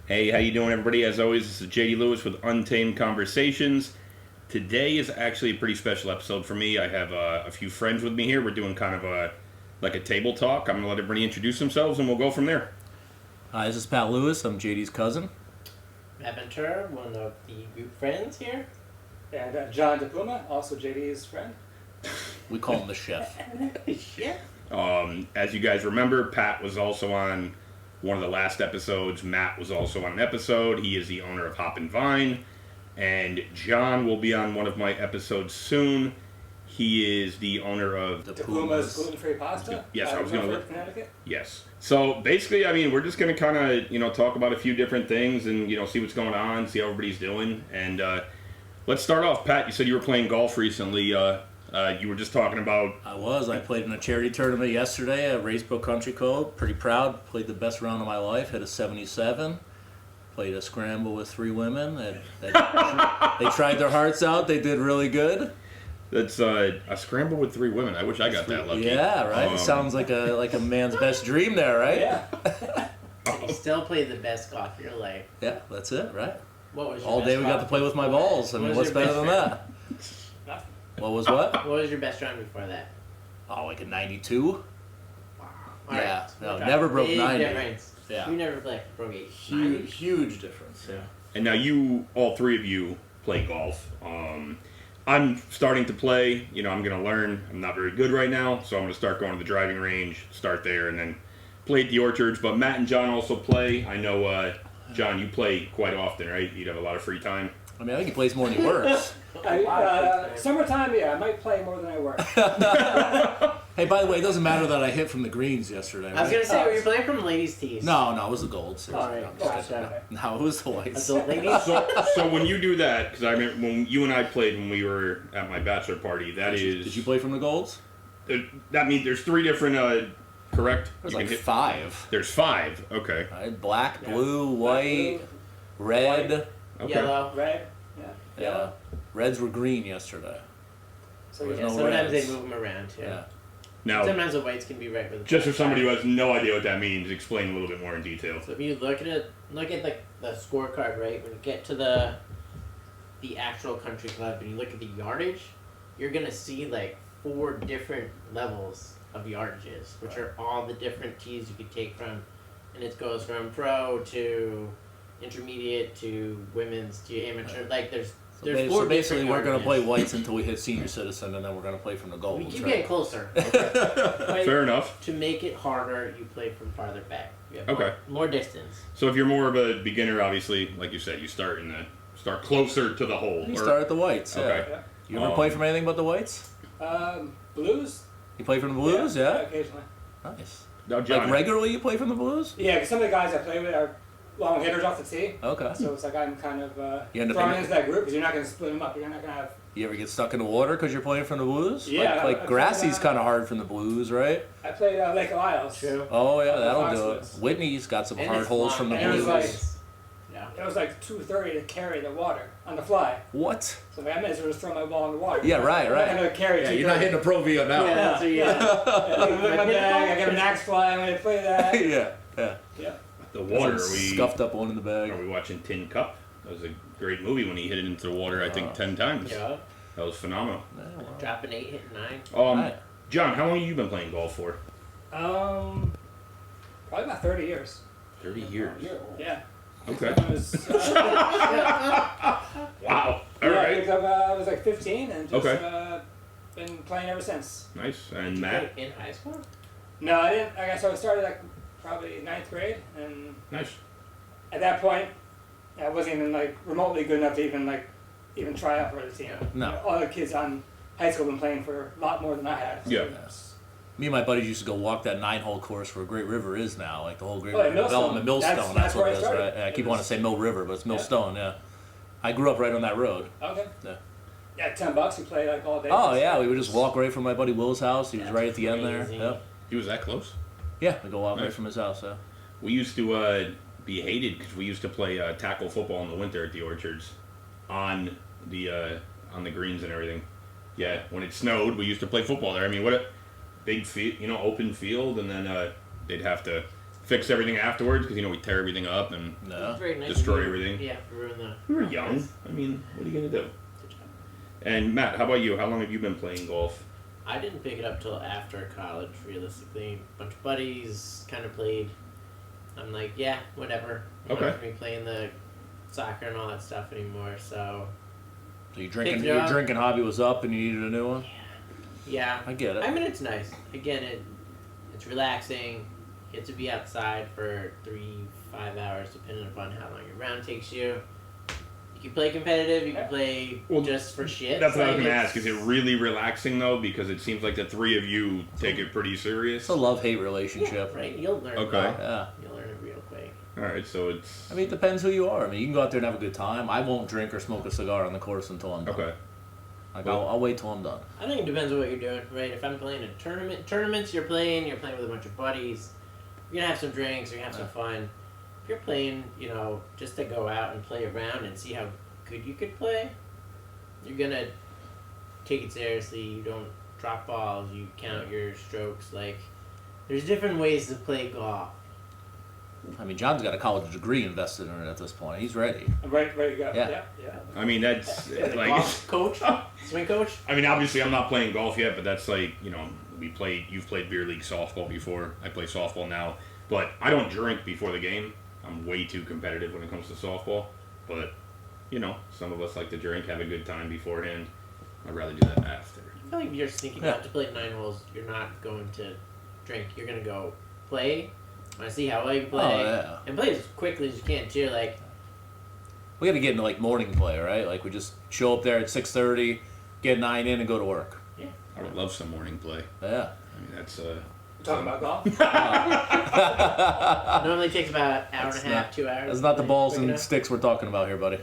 Hey, how you doing, everybody? As always, this is JD Lewis with Untamed Conversations. Today is actually a pretty special episode for me. I have a few friends with me here. We're doing kind of a table talk. I'm going to let everybody introduce themselves, and we'll go from there. Hi, this is Pat Lewis. I'm JD's cousin. Matt Ventura, one of the group friends here. And John DePuma, also JD's friend. We call him the chef. Yeah. As you guys remember, Pat was also on one of the last episodes. Matt was also on an episode. He is the owner of Hop and Vine. And John will be on one of my episodes soon. He is the owner of DePuma's gluten-free pasta. Yes, I was going to. Connecticut. Yes. So basically, I mean, we're just going to kind of, talk about a few different things and, see what's going on, see how everybody's doing. And let's start off. Pat, you said you were playing golf recently. You were just talking about... I played in a charity tournament yesterday at Racebrook Country Club. Pretty proud. Played the best round of my life. Hit a 77. Played a scramble with 3 women. They tried their hearts out. They did really good. That's a scramble with 3 women. I wish I got that lucky. Yeah, right? It sounds like a man's best dream there, right? Yeah. You still play the best golf of your life. Yeah, that's it, right? What was your All best day we got golf to play with my before balls. that? I mean, What was what's your better best than round? that? What was what? What was your best round before that? Oh, like a 92? All Yeah, right. no, Okay. never broke Big 90. difference. Yeah. You never broke 8. Huge difference, yeah. And now all 3 of you play golf. I'm starting to play. I'm going to learn. I'm not very good right now, so I'm going to start going to the driving range, start there, and then play at the Orchards. But Matt and John also play. I know, John, you play quite often, right? You'd have a lot of free time. I mean, I think he plays more than he works. Summertime, yeah, I might play more than I work. Hey, by the way, it doesn't matter that I hit from the greens yesterday. I was going to say, were you playing from ladies' tees? No, it was the gold. Seriously. All right, No, I'm just kidding. gotcha. No, it was the whites. Adult ladies? So when you do that, because I remember when you and I played when we were at my bachelor party, Did you play from the golds? That means there's 3 different, correct? There's You like can hit- 5. There's 5, okay. Right? Black, blue, white, red. Okay. Yellow. Red. Yeah. Reds were green yesterday. So There's Yeah, no sometimes reds. they move them around, too. Yeah. Now, Sometimes the whites can be red with the just for black. somebody who has no idea what that means, explain a little bit more in detail. So if you look at the scorecard, right, when you get to the actual country club and you look at the yardage, you're gonna see like 4 different levels of yardages, which are all the different tees you could take from, and it goes from pro to intermediate to women's to amateur. Like there's So, 4 basically, different we're going to play yardages. whites until we hit senior citizen, and then we're going to play from the We golds. keep right? getting closer. Fair enough. To make it harder, you play from farther back. You have Okay. more distance. So if you're more of a beginner, obviously, like you said, you start closer to the hole. You start at the whites. Okay. Yeah. You ever play from anything but the whites? Blues. You play from the blues? Yeah. Occasionally. Nice. Now, John, Like regularly, you play from the blues? Yeah, because some of the guys I play with are long hitters off the tee. Okay. So it's like I'm kind of You end up thrown in- into that group because you're not going to split them up. You're not going to have... You ever get stuck in the water because you're playing from the blues? Yeah, Like I Grassy's played, kind of hard from the blues, right? I played Lake of Isles. True. Oh yeah, that'll do it. Foxwoods. Whitney's got some And hard it's holes long, from the and it was blues. like- Yeah. It was like 2:30 to carry the water on the fly. What? So like, I might as well just throw my ball in the water. Yeah, right, I'm right. not going to carry Yeah, 2:30. you're not hitting a pro V now. Yeah, that's what, yeah. Look at my bag. I got an axe fly. I'm going to play that. yeah. Yeah. the water. Scuffed up one in the bag. Are we watching Tin Cup? That was a great movie when he hit it into the water. I think 10 times. Yeah. That was phenomenal. Yeah, well. Dropping 8, hitting 9. Right. John, how long have you been playing golf for? Probably about 30 years. 30 years. Yeah. Okay. I was, Wow. All yeah, right. because I was like 15 and just Okay. been playing ever since. Nice. And Did you Matt? play in high school? No, I didn't. I guess I started like probably 9th grade, and Nice. at that point, I wasn't even like remotely good enough to even try out for the team. No. All the kids on high school been playing for a lot more than I had. So Yeah. it's- Me and my buddies used to go walk that 9-hole course where Great River is now, like the whole Great Oh, yeah, River Millstone. development. Millstone, That's that's what where it I is, started. right? Yeah, I It keep was- wanting to say Mill River, but it's Millstone, yeah. I grew up right on that road. Okay. Yeah. Yeah, $10. You play like all day. Oh yeah, we would just walk right from my buddy Will's house. He was right at the end there. Crazy. Yep. He was that close? Yeah, we go walk right Nice. from his house. Yeah. We used to be hated because we used to play tackle football in the winter at the Orchards on the greens and everything. Yeah, when it snowed, we used to play football there. I mean, what a big field, open field, and then they'd have to fix everything afterwards because we tear everything up and No. It's very nice destroy of you. everything. Yeah, ruin the. We were young. I mean, what are you gonna do? Good job. And Matt, how about you? How long have you been playing golf? I didn't pick it up till after college, realistically. A bunch of buddies kind of played. I'm like, yeah, whatever. Okay. Not for me playing the soccer and all that stuff anymore, so. So your Picked it your up. drinking hobby was up and you needed a new one? Yeah. I get it. I mean, it's nice. Again, it's relaxing. You get to be outside for 3-5 hours, depending upon how long your round takes you. You can play competitive. You can play just for shit. That's what I was Like, gonna it's- ask. Is it really relaxing though? Because it seems like the three of you take it pretty serious. It's a love-hate relationship. Yeah, right. You'll learn. Okay. Yeah. You'll learn it real quick. All right, so it's I mean, it depends who you are. I mean, you can go out there and have a good time. I won't drink or smoke a cigar on the course until I'm done. okay. Like, I'll wait till I'm done. I think it depends on what you're doing, right? If I'm playing a tournaments you're playing with a bunch of buddies. You're gonna have some drinks. You're gonna have some fun. If you're playing, just to go out and play around and see how good you could play, you're gonna take it seriously. You don't drop balls. You count your strokes. Like, there's different ways to play golf. I mean, John's got a college degree invested in it at this point. He's ready. I'm ready to go. Yeah. Yeah. I mean, that's like. Golf coach, swing coach. I mean, obviously, I'm not playing golf yet, but that's like you've played beer league softball before. I play softball now, but I don't drink before the game. I'm way too competitive when it comes to softball. But some of us like to drink, have a good time beforehand. I'd rather do that after. I feel like if you're thinking Yeah. out to play 9 holes, you're not going to drink. You're gonna go play. I want to see how well you play, Oh, yeah. and play as quickly as you can too. Like, We got to get into, like, morning play, right? Like, we just show up there at 6:30, get 9 in, and go to work. I would love some morning play. Yeah. I mean, that's Talking about golf? normally takes about an hour That's and a half, not- 2 hours. That's not the balls Quick and enough. sticks we're talking about here, buddy.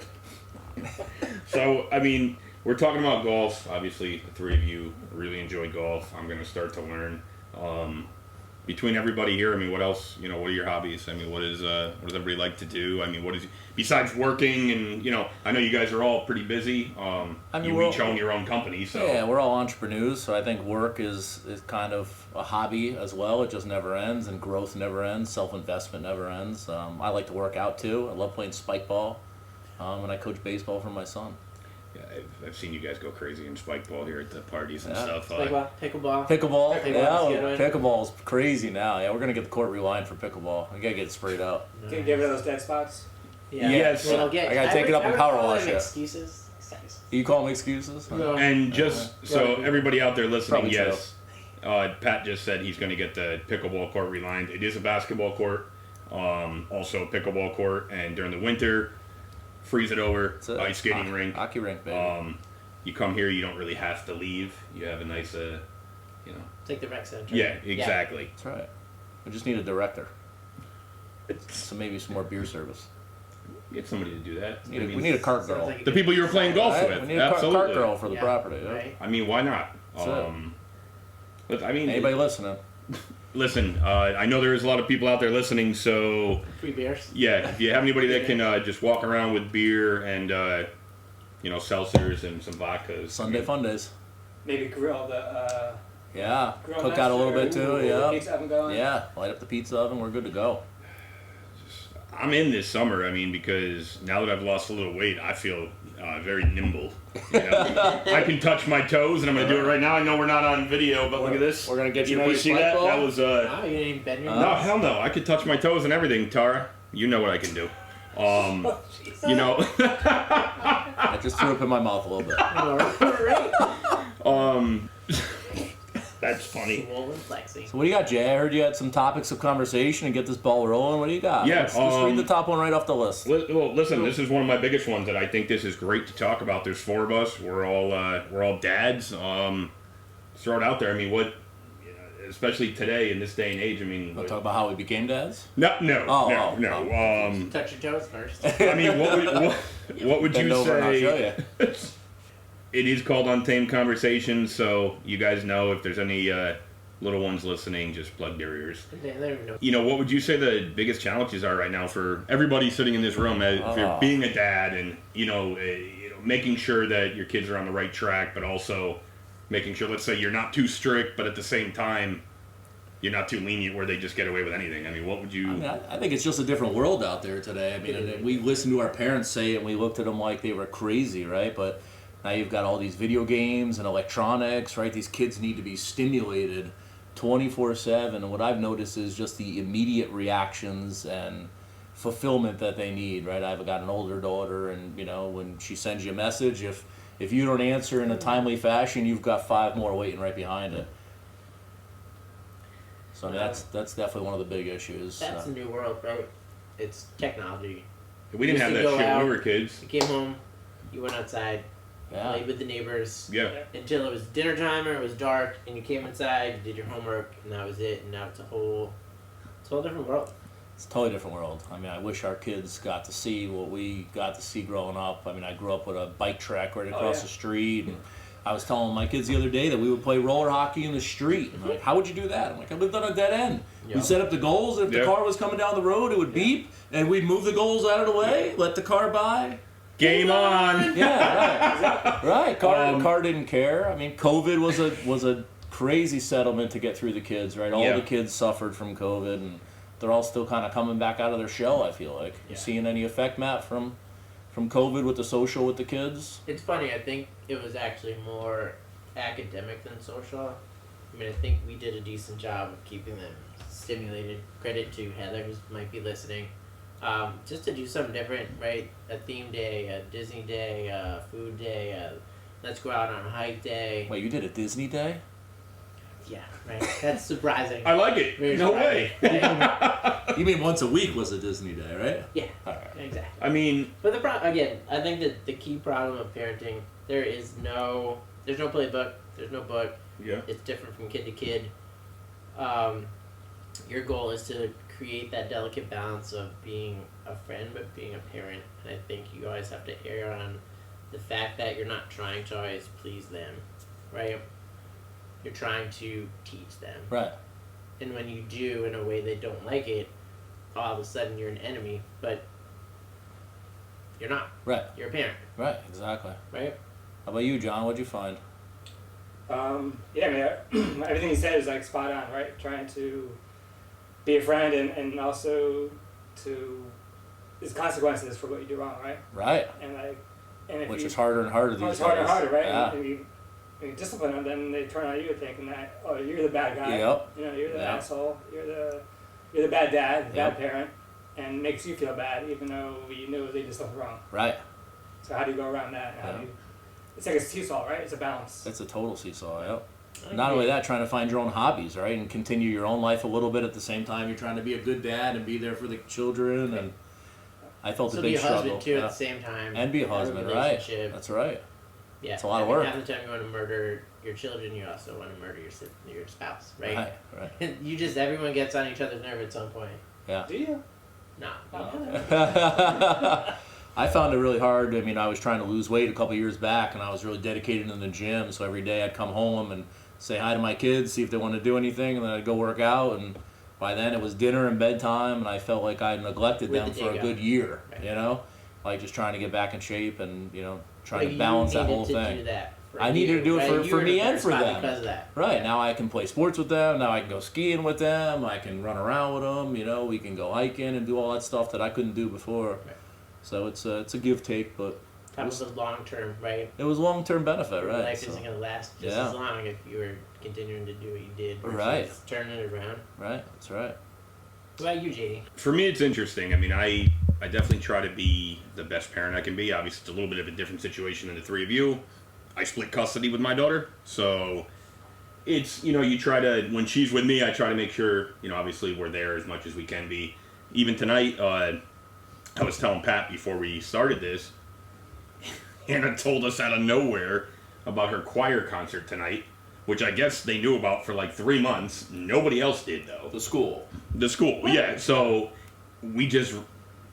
So, I mean, we're talking about golf. Obviously, the three of you really enjoy golf. I'm going to start to learn. Between everybody here, I mean, what else? What are your hobbies? I mean, what does everybody like to do? I mean, what is besides working and I know you guys are all pretty busy. I mean, You we're each own your own company, so Yeah, we're all entrepreneurs, so I think work is kind of a hobby as well. It just never ends, and growth never ends. Self-investment never ends. I like to work out too. I love playing spike ball, and I coach baseball for my son. yeah, I've seen you guys go crazy in spike ball here at the parties and Yeah. stuff. Pickleball. Pickleball, Pickleball's yeah, good one. pickleball's crazy now. Yeah, we're gonna get the court relined for pickleball. We gotta get it sprayed out. Can you get rid of those dead spots? Yeah. Yes. Well, get, I gotta take it up and power wash it. Excuses. You call them excuses? No. And just so everybody out there listening, Probably yes, Pat just said he's going to get the pickleball court relined. It is a basketball court, also a pickleball court, and during the winter, freeze it over, It's a ice skating hockey, rink. Hockey rink, baby. You come here, you don't really have to leave. You have a nice, Take the rec center. yeah, exactly. That's right. We just need a director. So maybe some more beer service. Get somebody to do that. We need a cart girl. Sounds like a The good- people you were playing golf Right? with, We need a absolutely. cart girl for the Yeah, property. Yeah? Right. I mean, why not? That's it. But I mean, Anybody listening? listen. I know there's a lot of people out there listening, so. Free beers. Yeah, if you have anybody that can just walk around with beer and seltzers and some vodkas. Sunday fun days. Maybe grill the Yeah, grill cook out a little master, bit too. the Yeah, pizza oven going. yeah. Light up the pizza oven. We're good to go. I'm in this summer. I mean, because now that I've lost a little weight, I feel very nimble. I can touch my toes, and I'm going to do it right now. I know we're not on video, but look at this. We're gonna get you. You to know, play you see that? spike ball? That was Wow, you didn't even bend your no, hell no. I could touch my toes and everything, Tara. You know what I can do. You know. I just threw up in my mouth a little bit. That's funny. Swollen flexing. So what do you got, Jay? I heard you had some topics of conversation and get this ball rolling. What do you got? Yeah, Let's read the top one right off the list. Well, listen. This is one of my biggest ones that I think this is great to talk about. There's four of us. We're all dads. Throw it out there. I mean, especially today in this day and age. I mean, We'll talk about how we became dads. no. Touch your toes first. I mean, what would Bend you over and I'll show say? you. It is called Untamed Conversations, so you guys know if there's any little ones listening, just plug their ears. They don't even know. What would you say the biggest challenges are right now for everybody sitting in this room? If you're being a dad and making sure that your kids are on the right track, but also making sure, let's say, you're not too strict, but at the same time, you're not too lenient where they just get away with anything. I mean, what would you? I mean, I think it's just a different world out there today. I mean, and we listened to our parents say it, and we looked at them like they were crazy, right? But now you've got all these video games and electronics, right? These kids need to be stimulated 24/7, and what I've noticed is just the immediate reactions and fulfillment that they need, right? I've got an older daughter, and you know, when she sends you a message, if you don't answer in a timely fashion, you've got 5 more waiting right behind it. So I mean, that's definitely one of the big issues. That's a new world, right? It's technology. We didn't have Used that to shit go when we out. were kids. You came home, you went outside, Yeah. played with the neighbors Yeah. until it was dinner time or it was dark, and you came inside, you did your homework, and that was it. And now it's a whole different world. It's a totally different world. I mean, I wish our kids got to see what we got to see growing up. I mean, I grew up with a bike track right across the street, and I was telling my kids the other day that we would play roller hockey in the street. And like, how would you do that? I'm like, I lived on a dead end. Yeah. We set up the goals, and if the car was coming down the road, it would beep, and we'd move the goals out of the way, let the car by. Game on. Yeah, right. Car didn't care. I mean, COVID was a crazy settlement to get through the kids, right? All the kids suffered from COVID, and they're all still kind of coming back out of their shell, I feel like. You seeing any effect, Matt, from COVID with the social with the kids? It's funny, I think it was actually more academic than social. I mean, I think we did a decent job of keeping them stimulated. Credit to Heather, who might be listening. Just to do something different, right? A theme day, a Disney day, a food day, a let's go out on a hike day. Wait, you did a Disney day? Yeah, right. That's surprising. I like it. Very No surprising. way. You mean once a week was a Disney day, right? Yeah, All right. exactly. I mean, But again, I think that the key problem of parenting, there's no playbook, there's no book. yeah. It's different from kid to kid. Your goal is to create that delicate balance of being a friend but being a parent, and I think you always have to err on the fact that you're not trying to always please them, right? You're trying to teach them, Right. and when you do in a way they don't like it, all of a sudden you're an enemy, but you're not. Right. You're a parent, Right. Exactly. right? How about you, John? What'd you find? Yeah, I mean, everything you said is like spot on, right? Trying to be a friend and also to there's consequences for what you do wrong, right? Right. And if Which you, is harder and harder these days. it's harder and harder, right? Yeah. And you discipline them, then they turn on you thinking that you're the bad guy. Yep. You know, you're the Yep. asshole. You're the bad dad, the Yep. bad parent, and makes you feel bad even though you know they did something wrong. Right. So how do you go around that? How Yeah. do you? It's like a seesaw, right? It's a balance. It's a total seesaw, yep. I Not agree. only that, trying to find your own hobbies, right? And continue your own life a little bit at the same time. You're trying to be a good dad and be there for the children. And I felt So a be big a struggle. husband too Yeah. at the same time. And be a have husband, right? relationship. That's right. Yeah, It's a lot of I mean, work. half the time you want to murder your children, you also want to murder your spouse, right? Right. You just everyone gets on each other's nerve at some point. Yeah. Do you? No. I found it really hard. I mean, I was trying to lose weight a couple years back, and I was really dedicated in the gym. So every day I'd come home and say hi to my kids, see if they want to do anything, and then I'd go work out. And by then it was dinner and bedtime, and I felt like I neglected With them the for a day good go. year. Right. You know, like just trying to get back in shape and trying Like, to balance you that needed whole to thing. Do that for I needed you, to do it right? for You were in me a and better for spot them. because of that. Right, now I can play sports with them. Now I can go skiing with them. I can run around with them. We can go hiking and do all that stuff that I couldn't do before. Right. So it's a give take, but That was the long term, right? it was long term benefit, Your right? life So- isn't gonna last just Yeah. as long if you were continuing to do what you did. Versus Right. Turning it around. right, that's right. What about you, JD? For me, it's interesting. I mean, I definitely try to be the best parent I can be. Obviously, it's a little bit of a different situation than the three of you. I split custody with my daughter, so it's, you try to, when she's with me, I try to make sure, obviously we're there as much as we can be. Even tonight, I was telling Pat before we started this, Hannah told us out of nowhere about her choir concert tonight, which I guess they knew about for like 3 months. Nobody else did, though. The school. The school, yeah. So we just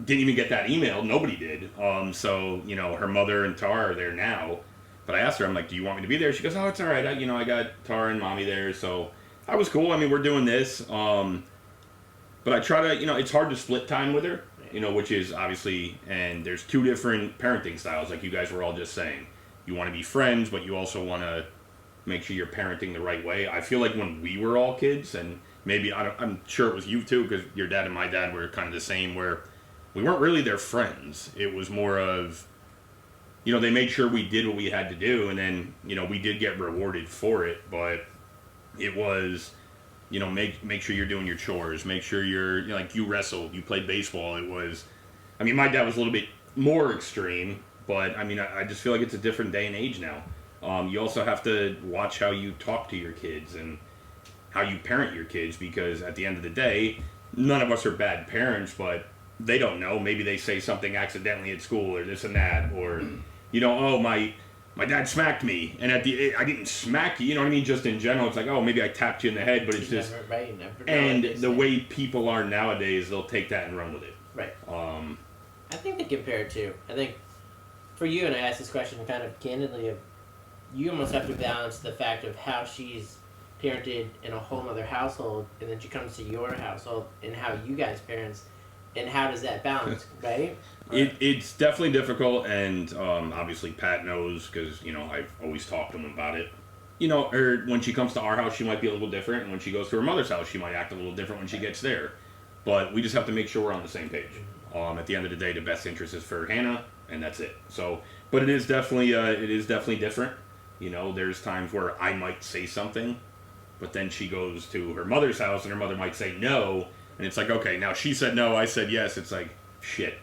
didn't even get that email. Nobody did. So, her mother and Tara are there now. But I asked her, I'm like, do you want me to be there? She goes, oh, it's all right. I got Tara and Mommy there. So that was cool. I mean, we're doing this. But I try to, it's hard to split time with her, which is obviously, and there's two different parenting styles, like you guys were all just saying. You want to be friends, but you also want to make sure you're parenting the right way. I feel like when we were all kids, and maybe I'm sure it was you too, because your dad and my dad were kind of the same, where we weren't really their friends. It was more of, they made sure we did what we had to do, and then, we did get rewarded for it, but it was, make sure you're doing your chores, make sure you're, like, you wrestled, you played baseball. It was, my dad was a little bit more extreme, but, I just feel like it's a different day and age now. You also have to watch how you talk to your kids and how you parent your kids, because at the end of the day, none of us are bad parents, but they don't know. Maybe they say something accidentally at school or this and that, or, oh, my dad smacked me, and I didn't smack you, just in general. It's like, oh, maybe I tapped you in the head, but it's just, and the way people are nowadays, they'll take that and run with it. Right. I think they compare it to, I think, for you, and I asked this question kind of candidly, you almost have to balance the fact of how she's parented in a whole other household, and then she comes to your household, and how you guys parents, and how does that balance, right? It's definitely difficult, and obviously Pat knows, because, I've always talked to him about it. Or when she comes to our house, she might be a little different, and when she goes to her mother's house, she might act a little different when she gets there. But we just have to make sure we're on the same page. At the end of the day, the best interest is for Hannah, and that's it. So, but it is definitely different. There's times where I might say something, but then she goes to her mother's house, and her mother might say no, and it's like, okay, now she said no, I said yes. It's like, shit.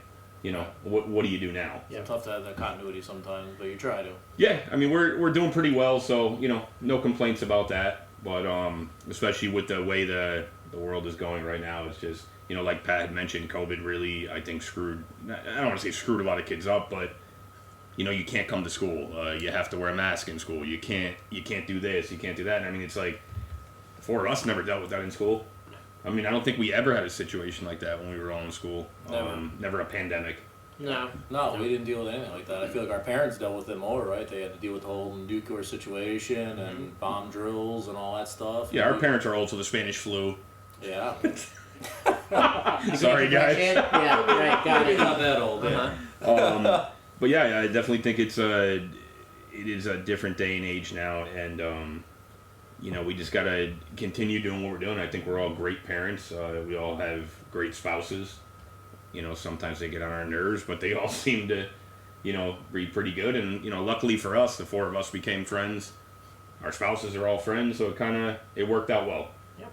What do you do now? Yeah, tough to have that continuity sometimes, but you try to. Yeah, we're doing pretty well, so no complaints about that. But especially with the way the world is going right now, it's just like Pat had mentioned, COVID really, I think, screwed. I don't want to say screwed a lot of kids up, but you can't come to school. You have to wear a mask in school. You can't do this. You can't do that. And it's like, four of us never dealt with that in school. I don't think we ever had a situation like that when we were all in school. Never a pandemic. No, we didn't deal with anything like that. I feel like our parents dealt with it more, right? They had to deal with the whole nuclear situation and bomb drills and all that stuff. Yeah, our parents are old, so the Spanish flu. Yeah. Sorry, guys. Yeah, right, got it. Not that old, yeah. But yeah, I definitely think it is a different day and age now, and we just gotta continue doing what we're doing. I think we're all great parents. We all have great spouses. Sometimes they get on our nerves, but they all seem to, be pretty good. And luckily for us, the four of us became friends. Our spouses are all friends, so it worked out well. Yeah.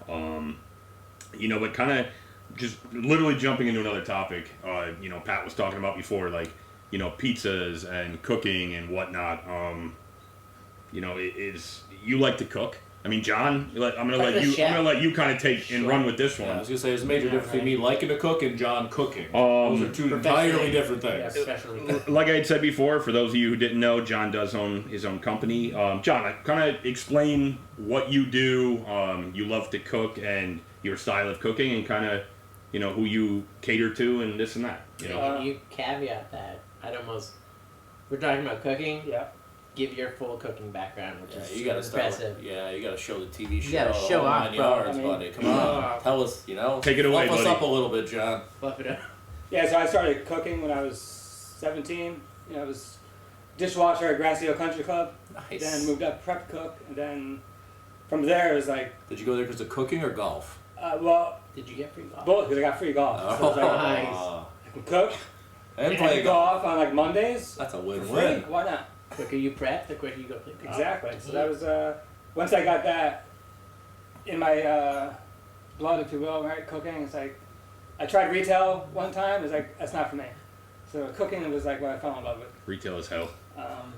But kind of just literally jumping into another topic. Pat was talking about before, like, pizzas and cooking and whatnot. You like to cook. John, I'm gonna let you kind of take and run with this one. Yeah, I was gonna say there's a major difference between me liking to cook and John cooking. Those are two entirely different things. Yeah, like I had said before, for those of you who didn't know, John does own his own company. John, kind of explain what you do. You love to cook and your style of cooking, and kind of who you cater to and this and that. You caveat that. We're talking about cooking. Yeah. Give your full cooking background, which is you gotta impressive. You gotta show the TV show. You gotta show off, bro. Yards, buddy. Come on, tell us. Take it away, fluff us buddy. up a little bit, John. Fluff it up. Yeah, so I started cooking when I was 17. I was dishwasher at Grassy Hill Country Club. Nice. Then moved up prep cook, and then from there it was like, Did you go there because of cooking or golf? well, Did you get free golf? both, because I got free golf. So it was like, Nice. I can cook And play golf. on like Mondays. That's a For win-win. free. Why not? The quicker you prep, the quicker you go play golf. Exactly. So that was once I got that in my blood, if you will, right? Cooking. It's like I tried retail one time. It's like that's not for me. So cooking was like what I fell in love with. Retail is hell.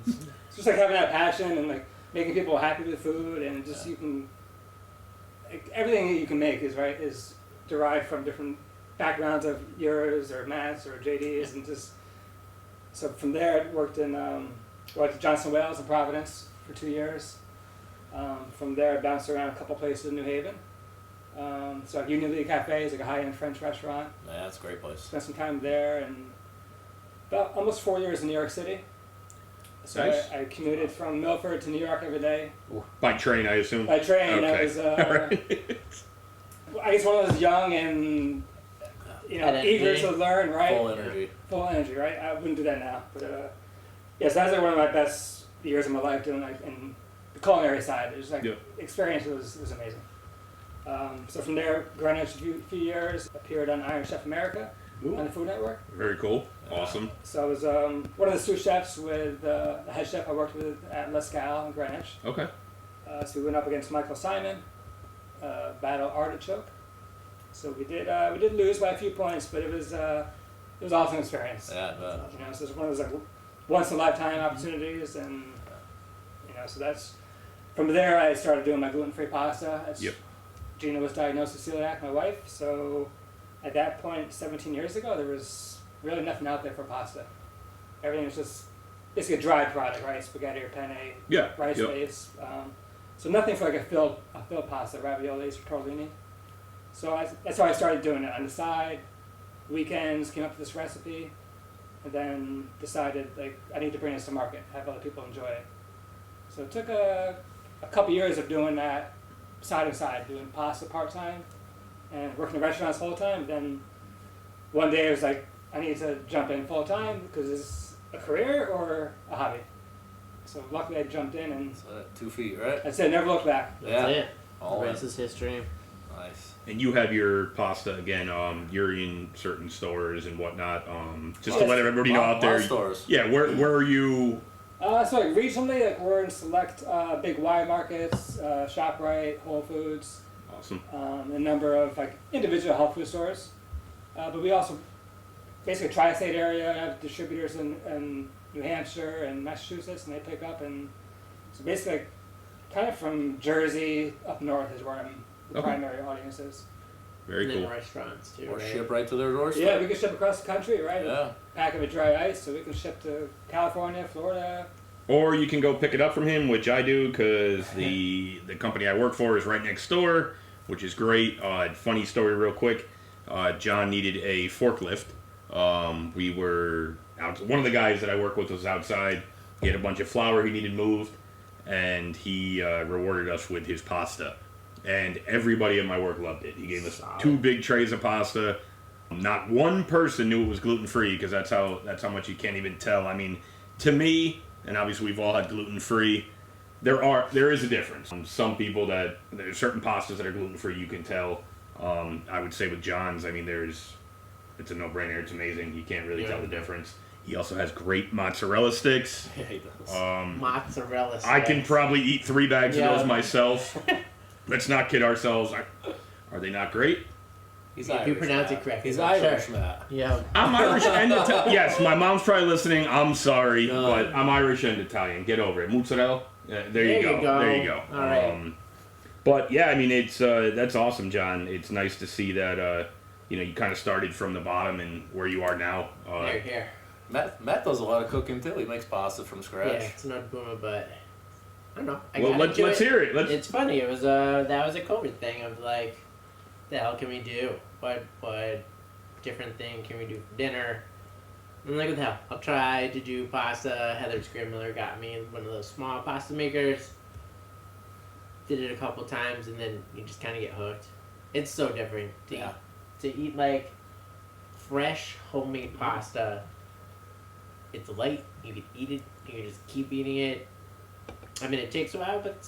It's just like having that passion and like making people happy with food, and just you can like, everything that you can make is derived from different backgrounds of yours or Matt's or JD's, and just so from there I worked in went to Johnson Wales in Providence for 2 years. From there I bounced around a couple places in New Haven. So like Union League Cafe is like a high-end French restaurant. Yeah, that's a great place. Spent some time there, and about almost 4 years in New York City. So Nice. I commuted from Milford to New York every day. By train, I assume. By train, I Okay. was, Alright. I guess when I was young and, Had eager energy. to learn, right? Full energy. Full energy, right? I wouldn't do that now. But, yes, that was like one of my best years of my life doing like in the culinary side. It was like, Yep. experience was amazing. So from there, Greenwich a few years, appeared on Iron Chef America on the Food Network. Very cool. Awesome. So I was one of the sous chefs with the head chef I worked with at La Scale in Greenwich. Okay. So we went up against Michael Simon, battle Artichoke. So we did lose by a few points, but it was awesome experience. Yeah, You know, so it's one of those like once in a lifetime opportunities, and you know, so that's from there I started doing my gluten-free pasta. Yep. Gina was diagnosed with celiac, my wife. So at that point, 17 years ago, there was really nothing out there for pasta. Everything was just basically a dried product, right? Spaghetti or penne, Yeah. rice Yep. base. So nothing for like a filled pasta, raviolis or tortellini. So that's how I started doing it on the side. Weekends, came up with this recipe, and then decided like I need to bring this to market, have other people enjoy it. So it took a couple years of doing that side by side, doing pasta part time, and working in restaurants full time. Then one day I was like, I need to jump in full time because it's a career or a hobby. So luckily I jumped in, and So 2 feet, right? that's it. Never looked back. That's Yeah. it. All The in. rest is history. Nice. And you have your pasta again. You're in certain stores and whatnot. Just to Yes. let everybody know out there. Stores. Yeah. Where are you? So like regionally, like we're in select big Y markets, ShopRite, Whole Foods, Awesome. a number of like individual health food stores. But we also basically tri-state area have distributors in New Hampshire and Massachusetts, and they pick up. And so basically, like, kind of from Jersey up north is where the Okay. primary audience is. Very And cool. then restaurants too, Or right? ship right to their doorstep. Yeah, we can ship across the country, right? Yeah. Pack of a dry ice, so we can ship to California, Florida. Or you can go pick it up from him, which I do because the company I work for is right next door, which is great. Funny story, real quick. John needed a forklift. We were out. One of the guys that I work with was outside. He had a bunch of flour he needed moved, and he rewarded us with his pasta. And everybody at my work loved it. He gave us 2 big trays of pasta. Not one person knew it was gluten free because that's how much you can't even tell. I mean, to me, and obviously we've all had gluten free. There is a difference. Some people there's certain pastas that are gluten free. You can tell. I would say with John's, I mean, it's a no brainer. It's amazing. You can't really tell the difference. He also has great mozzarella sticks. Yeah, he does. Mozzarella I can sticks. probably eat 3 bags Yeah. of those myself. Let's not kid ourselves. Are they not great? He's If Irish. you pronounce Matt. it correctly, He's sure. Irish, Matt. Yeah. I'm Irish and Italian. Yes, my mom's probably listening. I'm sorry, No. but I'm Irish and Italian. Get over it. Mozzarella. There you go. There you go. All right. But yeah, I mean, it's that's awesome, John. It's nice to see that you kind of started from the bottom and where you are now. Here. Matt does a lot of cooking too. He makes pasta from Yeah, scratch. it's not DePuma, but I don't know. I Well, got let's into hear it. Let's. It's funny. It was that was a COVID thing of like, the hell can we do? What different thing can we do for dinner? I'm like, what the hell? I'll try to do pasta. Heather Scrimler got me one of those small pasta makers. Did it a couple times, and then you just kind of get hooked. It's so different to eat like fresh homemade pasta. It's light. You can eat it. You can just keep eating it. I mean, it takes a while, but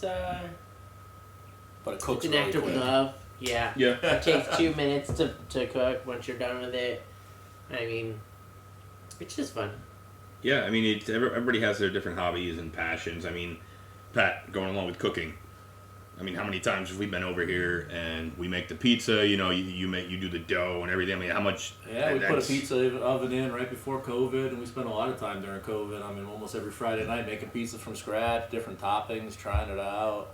But it cooks it's an really act of quick. love. Yeah. Yeah. It takes 2 minutes to cook once you're done with it. I mean, it's just fun. Yeah, I mean, everybody has their different hobbies and passions. I mean, Pat, going along with cooking. I mean, how many times have we been over here and we make the pizza? You do the dough and everything. I mean, how much? Yeah, we put a that's- pizza oven in right before COVID, and we spent a lot of time during COVID. I mean, almost every Friday night making pizza from scratch, different toppings, trying it out.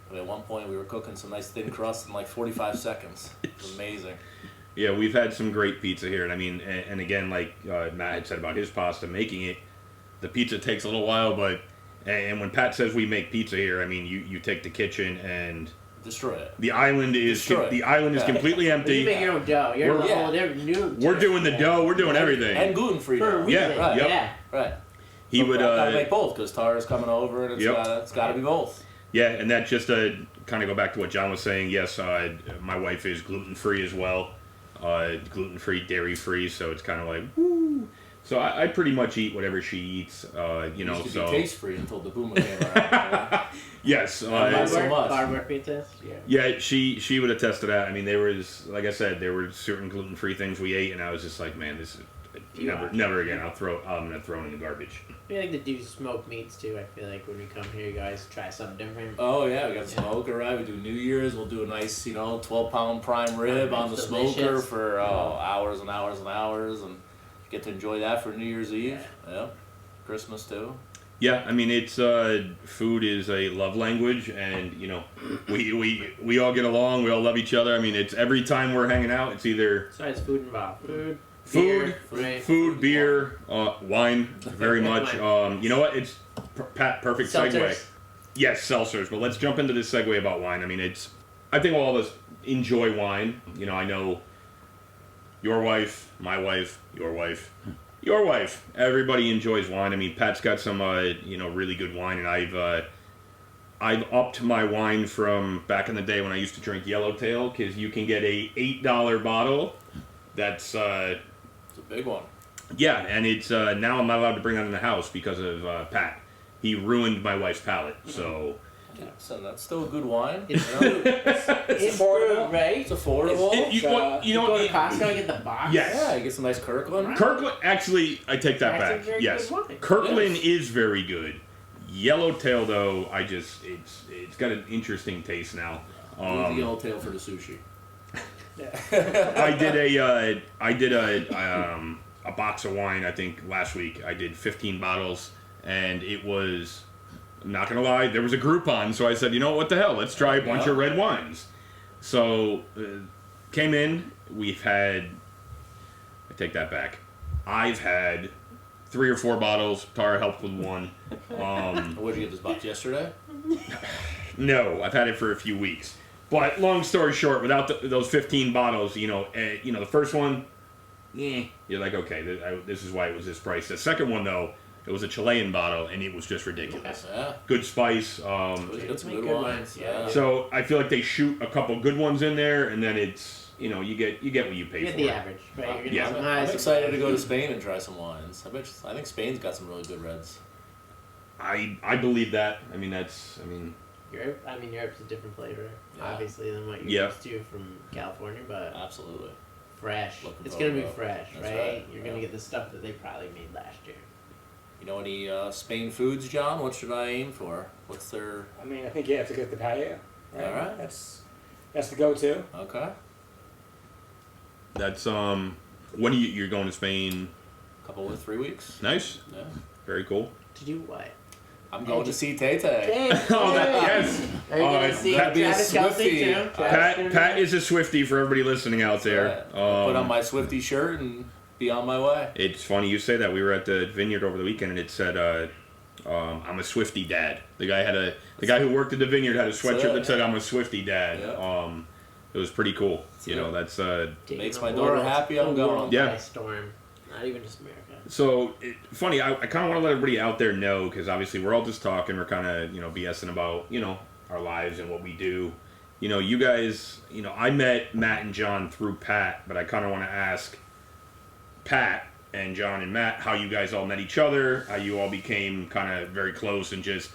I mean, at one point, we were cooking some nice thin crust in like 45 seconds. It was amazing. Yeah, we've had some great pizza here, and I mean, and again, like Matt had said about his pasta, making it, the pizza takes a little while, but and when Pat says we make pizza here, I mean, you take the kitchen and Destroy it. the island is Destroy it. completely You empty. make your own dough. You're We're- the whole. They're new. We're doing the dough. We're doing everything. And gluten-free. For a dough. reason. Yeah, right, yep. Yeah. Right. He would I gotta make both because Tara's coming over, and Yep. it's got to be both. yeah, and that just kind of go back to what John was saying. Yes, my wife is gluten free as well, gluten free, dairy free, so it's kind of like woo. So I pretty much eat whatever she eats. You know, Used to so be taste free until DePuma came around. yes. Not so much. Cardboard pizzas. Yeah, she would attest to that. I mean, there was, like I said, there were certain gluten-free things we ate, and I was just like, man, this is never again. I'm gonna throw it in the garbage. We like to do smoked meats too. I feel like when we come here, you guys try something different. Oh yeah, we got the smoker, right? We do New Year's. We'll do a nice, 12-pound prime rib on the Delicious. smoker for hours and hours and hours, and get to enjoy that for New Year's Eve. Yeah, Christmas too. Yeah, I mean, it's food is a love language, and we all get along. We all love each other. I mean, it's every time we're hanging out, it's either Besides food involved, food, beer, wine, very much. You know what? It's perfect segue. Seltzers. Yes, seltzers. But let's jump into this segue about wine. I mean, I think all of us enjoy wine. I know your wife, my wife, your wife. Your wife. Everybody enjoys wine. I mean, Pat's got some, really good wine, and I've upped my wine from back in the day when I used to drink Yellowtail, because you can get a $8 bottle. That's it's a big one. Yeah, and it's now I'm not allowed to bring that in the house because of Pat. He ruined my wife's palate. So. So that's still a good wine. It's affordable, right? It's affordable. You go to Costco and get the box. Yes. Yeah, you get some nice Kirkland. Kirkland, actually, I take that That's a back. very Yes, good wine. Kirkland is very good. Yellowtail, though, it's got an interesting taste now. Leave the Yellowtail for the sushi. I did a box of wine. I think last week I did 15 bottles, and it was. I'm not gonna lie, there was a Groupon, so I said, what the hell? Let's try a bunch of red wines. So came in. I take that back. I've had 3 or 4 bottles. Tara helped with one. What did you get this box yesterday? No, I've had it for a few weeks. But long story short, without those 15 bottles, the first one, you're like, okay, this is why it was this price. The second one, though, it was a Chilean bottle, and it was just ridiculous. Yeah. Good spice. It's some good wines. Yeah. So I feel like they shoot a couple good ones in there, and then it's you get what you pay You get for. the average, right? You're Yeah. some highs, I'm excited to go to Spain and try some wines. I think Spain's got some really good reds. I believe that. Europe's a different flavor, Yeah. obviously, than what you're Yeah. used to from California, but Absolutely. fresh. Looking It's forward gonna be to it. fresh, That's right? right. You're gonna get the stuff that they probably made last year. You know any Spain foods, John? What should I aim for? What's their... I mean, I think you have to get the paella. Right? All right. That's the go-to. Okay. That's when you're going to Spain? Couple with 3 weeks. Nice, Yeah. very cool. To do what? I'm going to see Tay. Yes. Are you gonna see gotta be a Travis Kelce Swiftie. too? Pat is a Swiftie for everybody listeing out there. Put on my Swiftie shirt and be on my way. It's funny you say that. We were at the vineyard over the weekend, and it said, "I'm a Swiftie dad." The guy who worked at the vineyard had a sweatshirt that said, "I'm a Swiftie dad." Yeah. It was pretty cool. That's Taking Makes the my daughter world- happy, I'm the going. world Yeah. by storm. Not even just America. So funny. I kind of want to let everybody out there know, because obviously we're all just talking. We're kind of BSing about our lives and what we do. You guys. I met Matt and John through Pat, but I kind of want to ask Pat and John and Matt how you guys all met each other, how you all became kind of very close, and just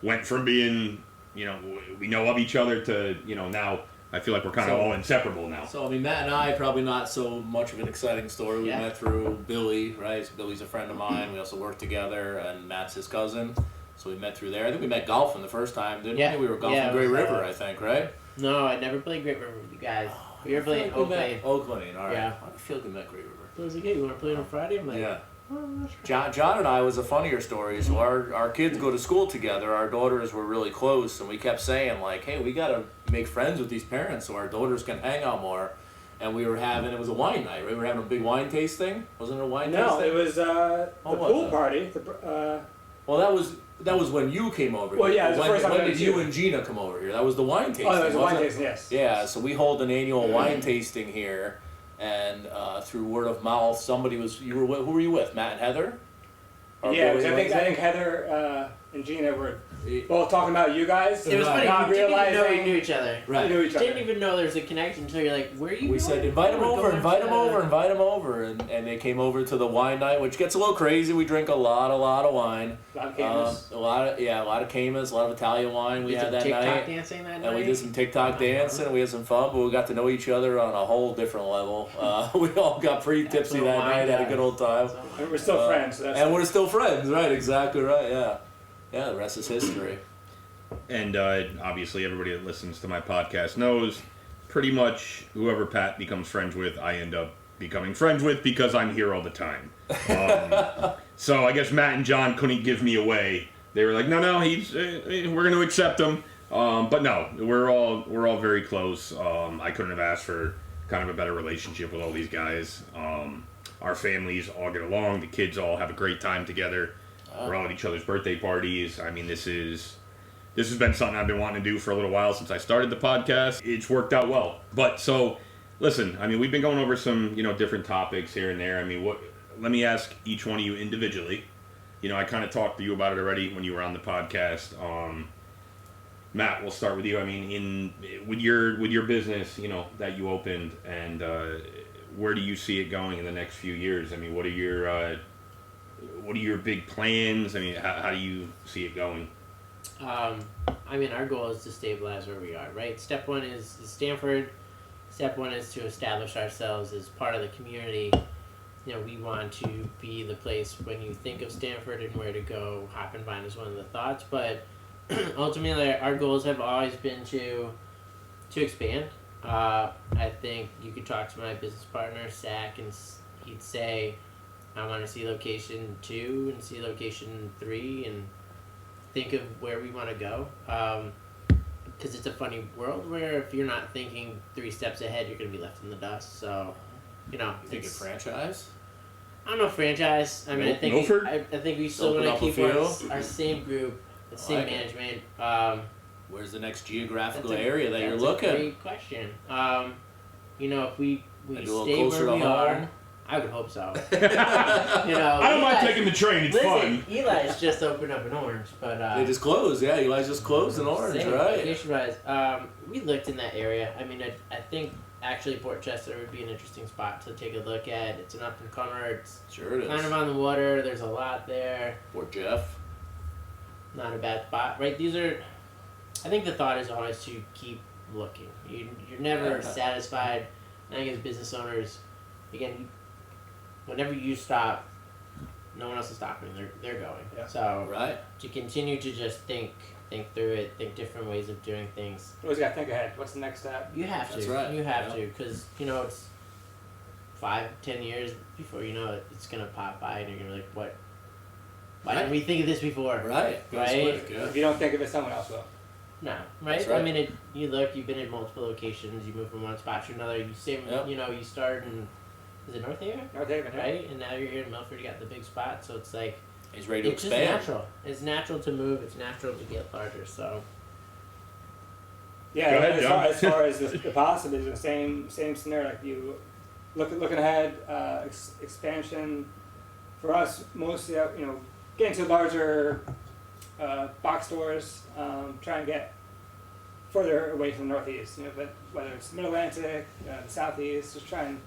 went from being we know of each other to now. I feel like we're kind of all inseparable now. So, Matt and I, probably not so much of an exciting story. We Yeah. met through Billy, right? So Billy's a friend of mine. We also work together, and Matt's his cousin. So we met through there. I think we met golfing the first time, didn't Yeah. we? We were golfing Yeah, it Gray was, River, I think, right? No, I never played Great River with you guys. We were playing Oak Oakley. Lane, all right. Yeah. I feel like we met Gray River. So I was like, hey, you want to play on Friday? I'm like, Yeah. oh, that's right. John and I was a funnier story. So our kids go to school together. Our daughters were really close, and we kept saying like, "Hey, we gotta make friends with these parents so our daughters can hang out more." And we were it was a wine night, right? We were having a big wine tasting. Wasn't it a wine No, tasting? it was the What was pool it? party. Well, that was when you came over. Well, here. yeah, it was the when, first time when I did met you you. and Gina come over here? That was the wine tasting. Oh, it was a wine wasn't it? tasting, yes. Yeah, so we hold an annual wine tasting here, and through word of mouth, who were you with? Matt and Heather? Or Yeah, Billy because I Wednesday? think Heather and Gina were Well, talking about you guys, It was funny. not We didn't even know we realizing knew each other. Right. we knew each other. Didn't even know there's a connection until you're like, where are you We going? said, invite them We're over, going invite them to- over, invite them over. And they came over to the wine night, which gets a little crazy. We drink a lot of wine. A lot of cameras. A lot of Camas, a lot of Italian wine we Did had some that TikTok night. dancing that And night. we did some TikTok dancing, we had some fun, but we got to know each other on a whole different level. We all got pretty tipsy Absolute that wine night, had a guys. good old time. And we're still friends. So that's And we're still friends, right? Exactly right, yeah. Yeah, the rest is history. And obviously, everybody that listens to my podcast knows pretty much whoever Pat becomes friends with, I end up becoming friends with because I'm here all the time. So I guess Matt and John couldn't give me away. They were like, no, he's we're going to accept him. But no, we're all very close. I couldn't have asked for kind of a better relationship with all these guys. Our families all get along. The kids all have a great time together. We're all at each other's birthday parties. I mean, this has been something I've been wanting to do for a little while since I started the podcast. It's worked out well. But so, listen, I mean, we've been going over some, different topics here and there. I mean, let me ask each one of you individually. I kind of talked to you about it already when you were on the podcast. Matt, we'll start with you. I mean, with your business, that you opened, and where do you see it going in the next few years? I mean, what are your big plans? I mean, how do you see it going? I mean, our goal is to stabilize where we are, right? Step one is Stanford. Step one is to establish ourselves as part of the community. We want to be the place when you think of Stanford and where to go. Hop and Vine is one of the thoughts, but ultimately, our goals have always been to expand. I think you could talk to my business partner, Zach, and he'd say, I want to see location 2 and see location 3 and think of where we want to go. Because it's a funny world where if you're not thinking 3 steps ahead, you're going to be left in the dust. So, You think of franchise? I don't know franchise. I mean, I think Milford? I think we still Open want up to a keep few? our same group, the same like it. management. Where's the next geographical That's a- area that you're that's looking? a great question. If we Maybe a little stay closer where to we are, home? I would hope so. I don't mind taking the train. It's fun. Eli's just opened up in Orange, but They just closed, yeah. Eli's just closed in Orange, same, right? location-wise. We looked in that area. I mean, I think actually Port Chester would be an interesting spot to take a look at. It's an up and comer. It's Sure it is. kind of on the water. There's a lot there. Or Jeff. Not a bad spot, right? I think the thought is always to keep looking. You're never satisfied. I think as business owners, again, whenever you stop, no one else is stopping. They're going. Yeah. So Right. to continue to just think through it, think different ways of doing things. always got to think ahead. What's the next step? You have to. That's right. You have Yeah. to, because it's 5-10 years before you know it, it's gonna pop by, and you're gonna be like, "What? Why didn't we think of this before?" Right. Goes Right. quick, yeah. If you don't think of it, someone else will. No, right? That's right. I mean, you've been in multiple locations. You move from one spot to another. You same, Yep. you start in, is it North Haven? North Haven, Right, and now you're here in Milford. You got the big spot, so it's like He's ready to it's just expand. natural. It's natural to move. It's natural to get larger. So Yeah, Go ahead, as far as the positive is the same scenario. Like you looking ahead, expansion. For us, mostly getting to larger box stores, try and get further away from the Northeast. But whether it's Mid Atlantic, the Southeast, just try and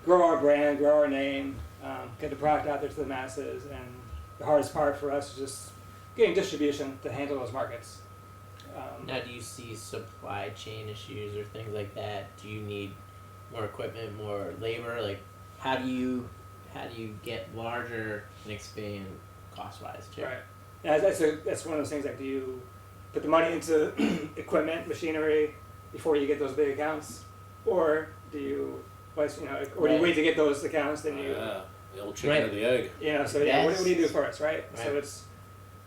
grow our brand, grow our name, get the product out there to the masses. And the hardest part for us is just getting distribution to handle those markets. now, do you see supply chain issues or things like that? Do you need more equipment, more labor? Like, how do you get larger and expand cost wise too? Right. Yeah, that's one of those things. Like, do you put the money into equipment, machinery before you get those big accounts, or do you, do you wait to get those accounts? Then you, Yeah. The old chicken or the egg. So yeah, what Yes. do you do first, right? So Right. it's,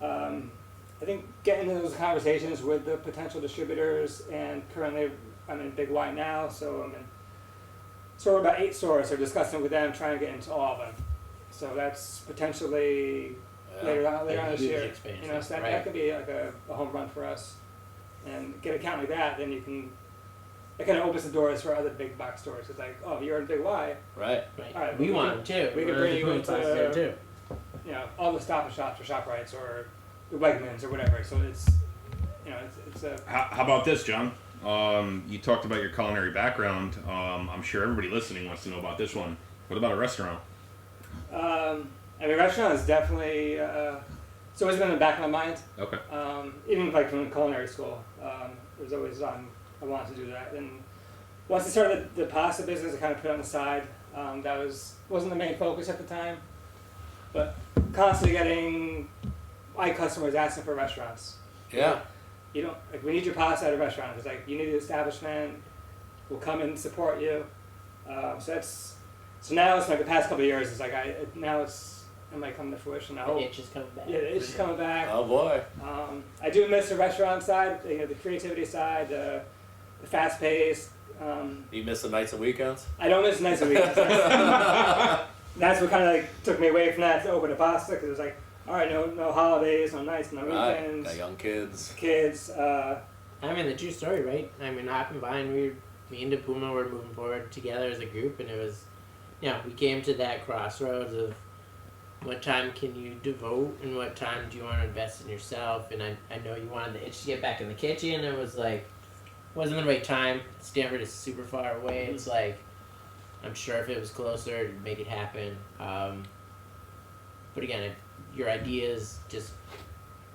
I think getting into those conversations with the potential distributors, and currently I'm in Big Y now, so I'm in. So we're about 8 stores. So discussing with them, trying to get into all of them. So that's potentially later on this huge year. expansion, So that right. could be like a home run for us. And get an account like that, then you can. It kind of opens the doors for other big box stores. It's like, oh, you're in Big Y. Right. Right. All right, we we want them too. we can We're bring you the into- there too. All the Stop and Shops or ShopRites or Wegmans or whatever. So it's, it's a. How about this, John? You talked about your culinary background. I'm sure everybody listening wants to know about this one. What about a restaurant? Restaurant is definitely, it's always been in the back of my mind. Okay. Even like from culinary school, it was always I wanted to do that. And once I started the pasta business, I kind of put it on the side. That wasn't the main focus at the time, but constantly getting customers asking for restaurants. Yeah. You don't like, we need your pasta at a restaurant. It's like, you need an establishment. We'll come and support you. So now it's like the past couple of years. It's like it might come to fruition. I The hope. itch is coming back. Yeah, the itch is coming back. Oh boy. I do miss the restaurant side, the creativity side, the fast pace. You miss the nights and weekends? I don't miss nights and weekends. That's what kind of like took me away from that to open a pasta, because it was like, all right, no holidays, no nights, no weekends. Got young kids. The true story, right? Hop and Vine, me and DePuma were moving forward together as a group, and it was, we came to that crossroads of what time can you devote and what time do you want to invest in yourself. And I know you wanted the itch to get back in the kitchen. It was like, wasn't the right time. Stanford is super far away. It's like, I'm sure if it was closer, it'd make it happen. But again, your ideas, just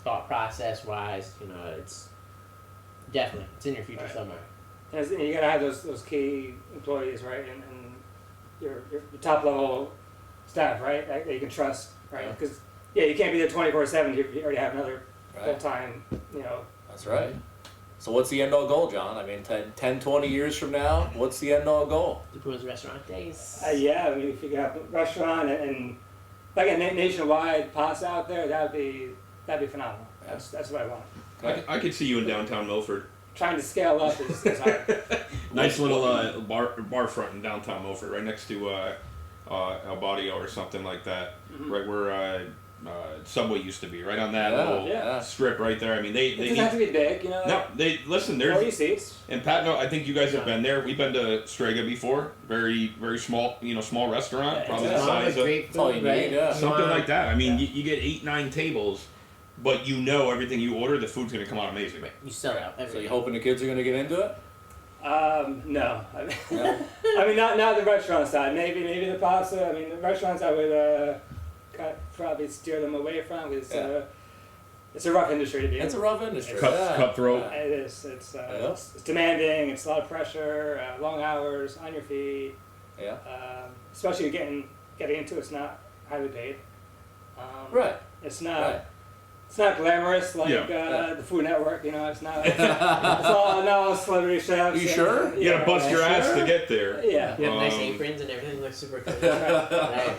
thought process wise, it's definitely, it's in your future somewhere. And you gotta have those key employees, right, and your top level staff, right, that you can trust, right? Because you can't be there 24/7. You already have another full time, That's right. So what's the end all goal, John? 10, 20 years from now, what's the end all goal? DePuma's restaurant days. If you could have a restaurant and like a nationwide pasta out there, that'd be phenomenal. Yeah. That's what I want. Okay. I could see you in downtown Milford. Trying to scale up is hard. Nice little bar front in downtown Milford, right next to El Barrio or something like that. Mm-hmm. Right where Subway used to be, right on that Yeah, little yeah. strip right there. They It doesn't have to be big, No, they listen. 40 There's seats. and Pat. No, I think you guys have been there. We've been to Strega before. Very very small, small restaurant, Yeah, probably it's the Mom size is of great That's all food, you right? need, yeah. something like that. Yeah. You get 8-9 tables, but everything you order, the food's gonna come out amazing. Right. You sell out So everything. you hoping the kids are going to get into it? No. Yeah. Not the restaurant side. Maybe the pasta. The restaurants I would probably steer them away from, because it's a rough industry to be in. It's a rough industry. Cutthroat. It is. It's demanding. It's a lot of pressure. Long hours on your feet. Yeah. Especially getting into it's not highly paid. Right. It's not. Right. It's not glamorous like the Food Network. It's not. It's all celebrity chefs. You sure? You gotta bust your ass to get there. Yeah. You have nice Um, aprons and everything looks super cool. Right.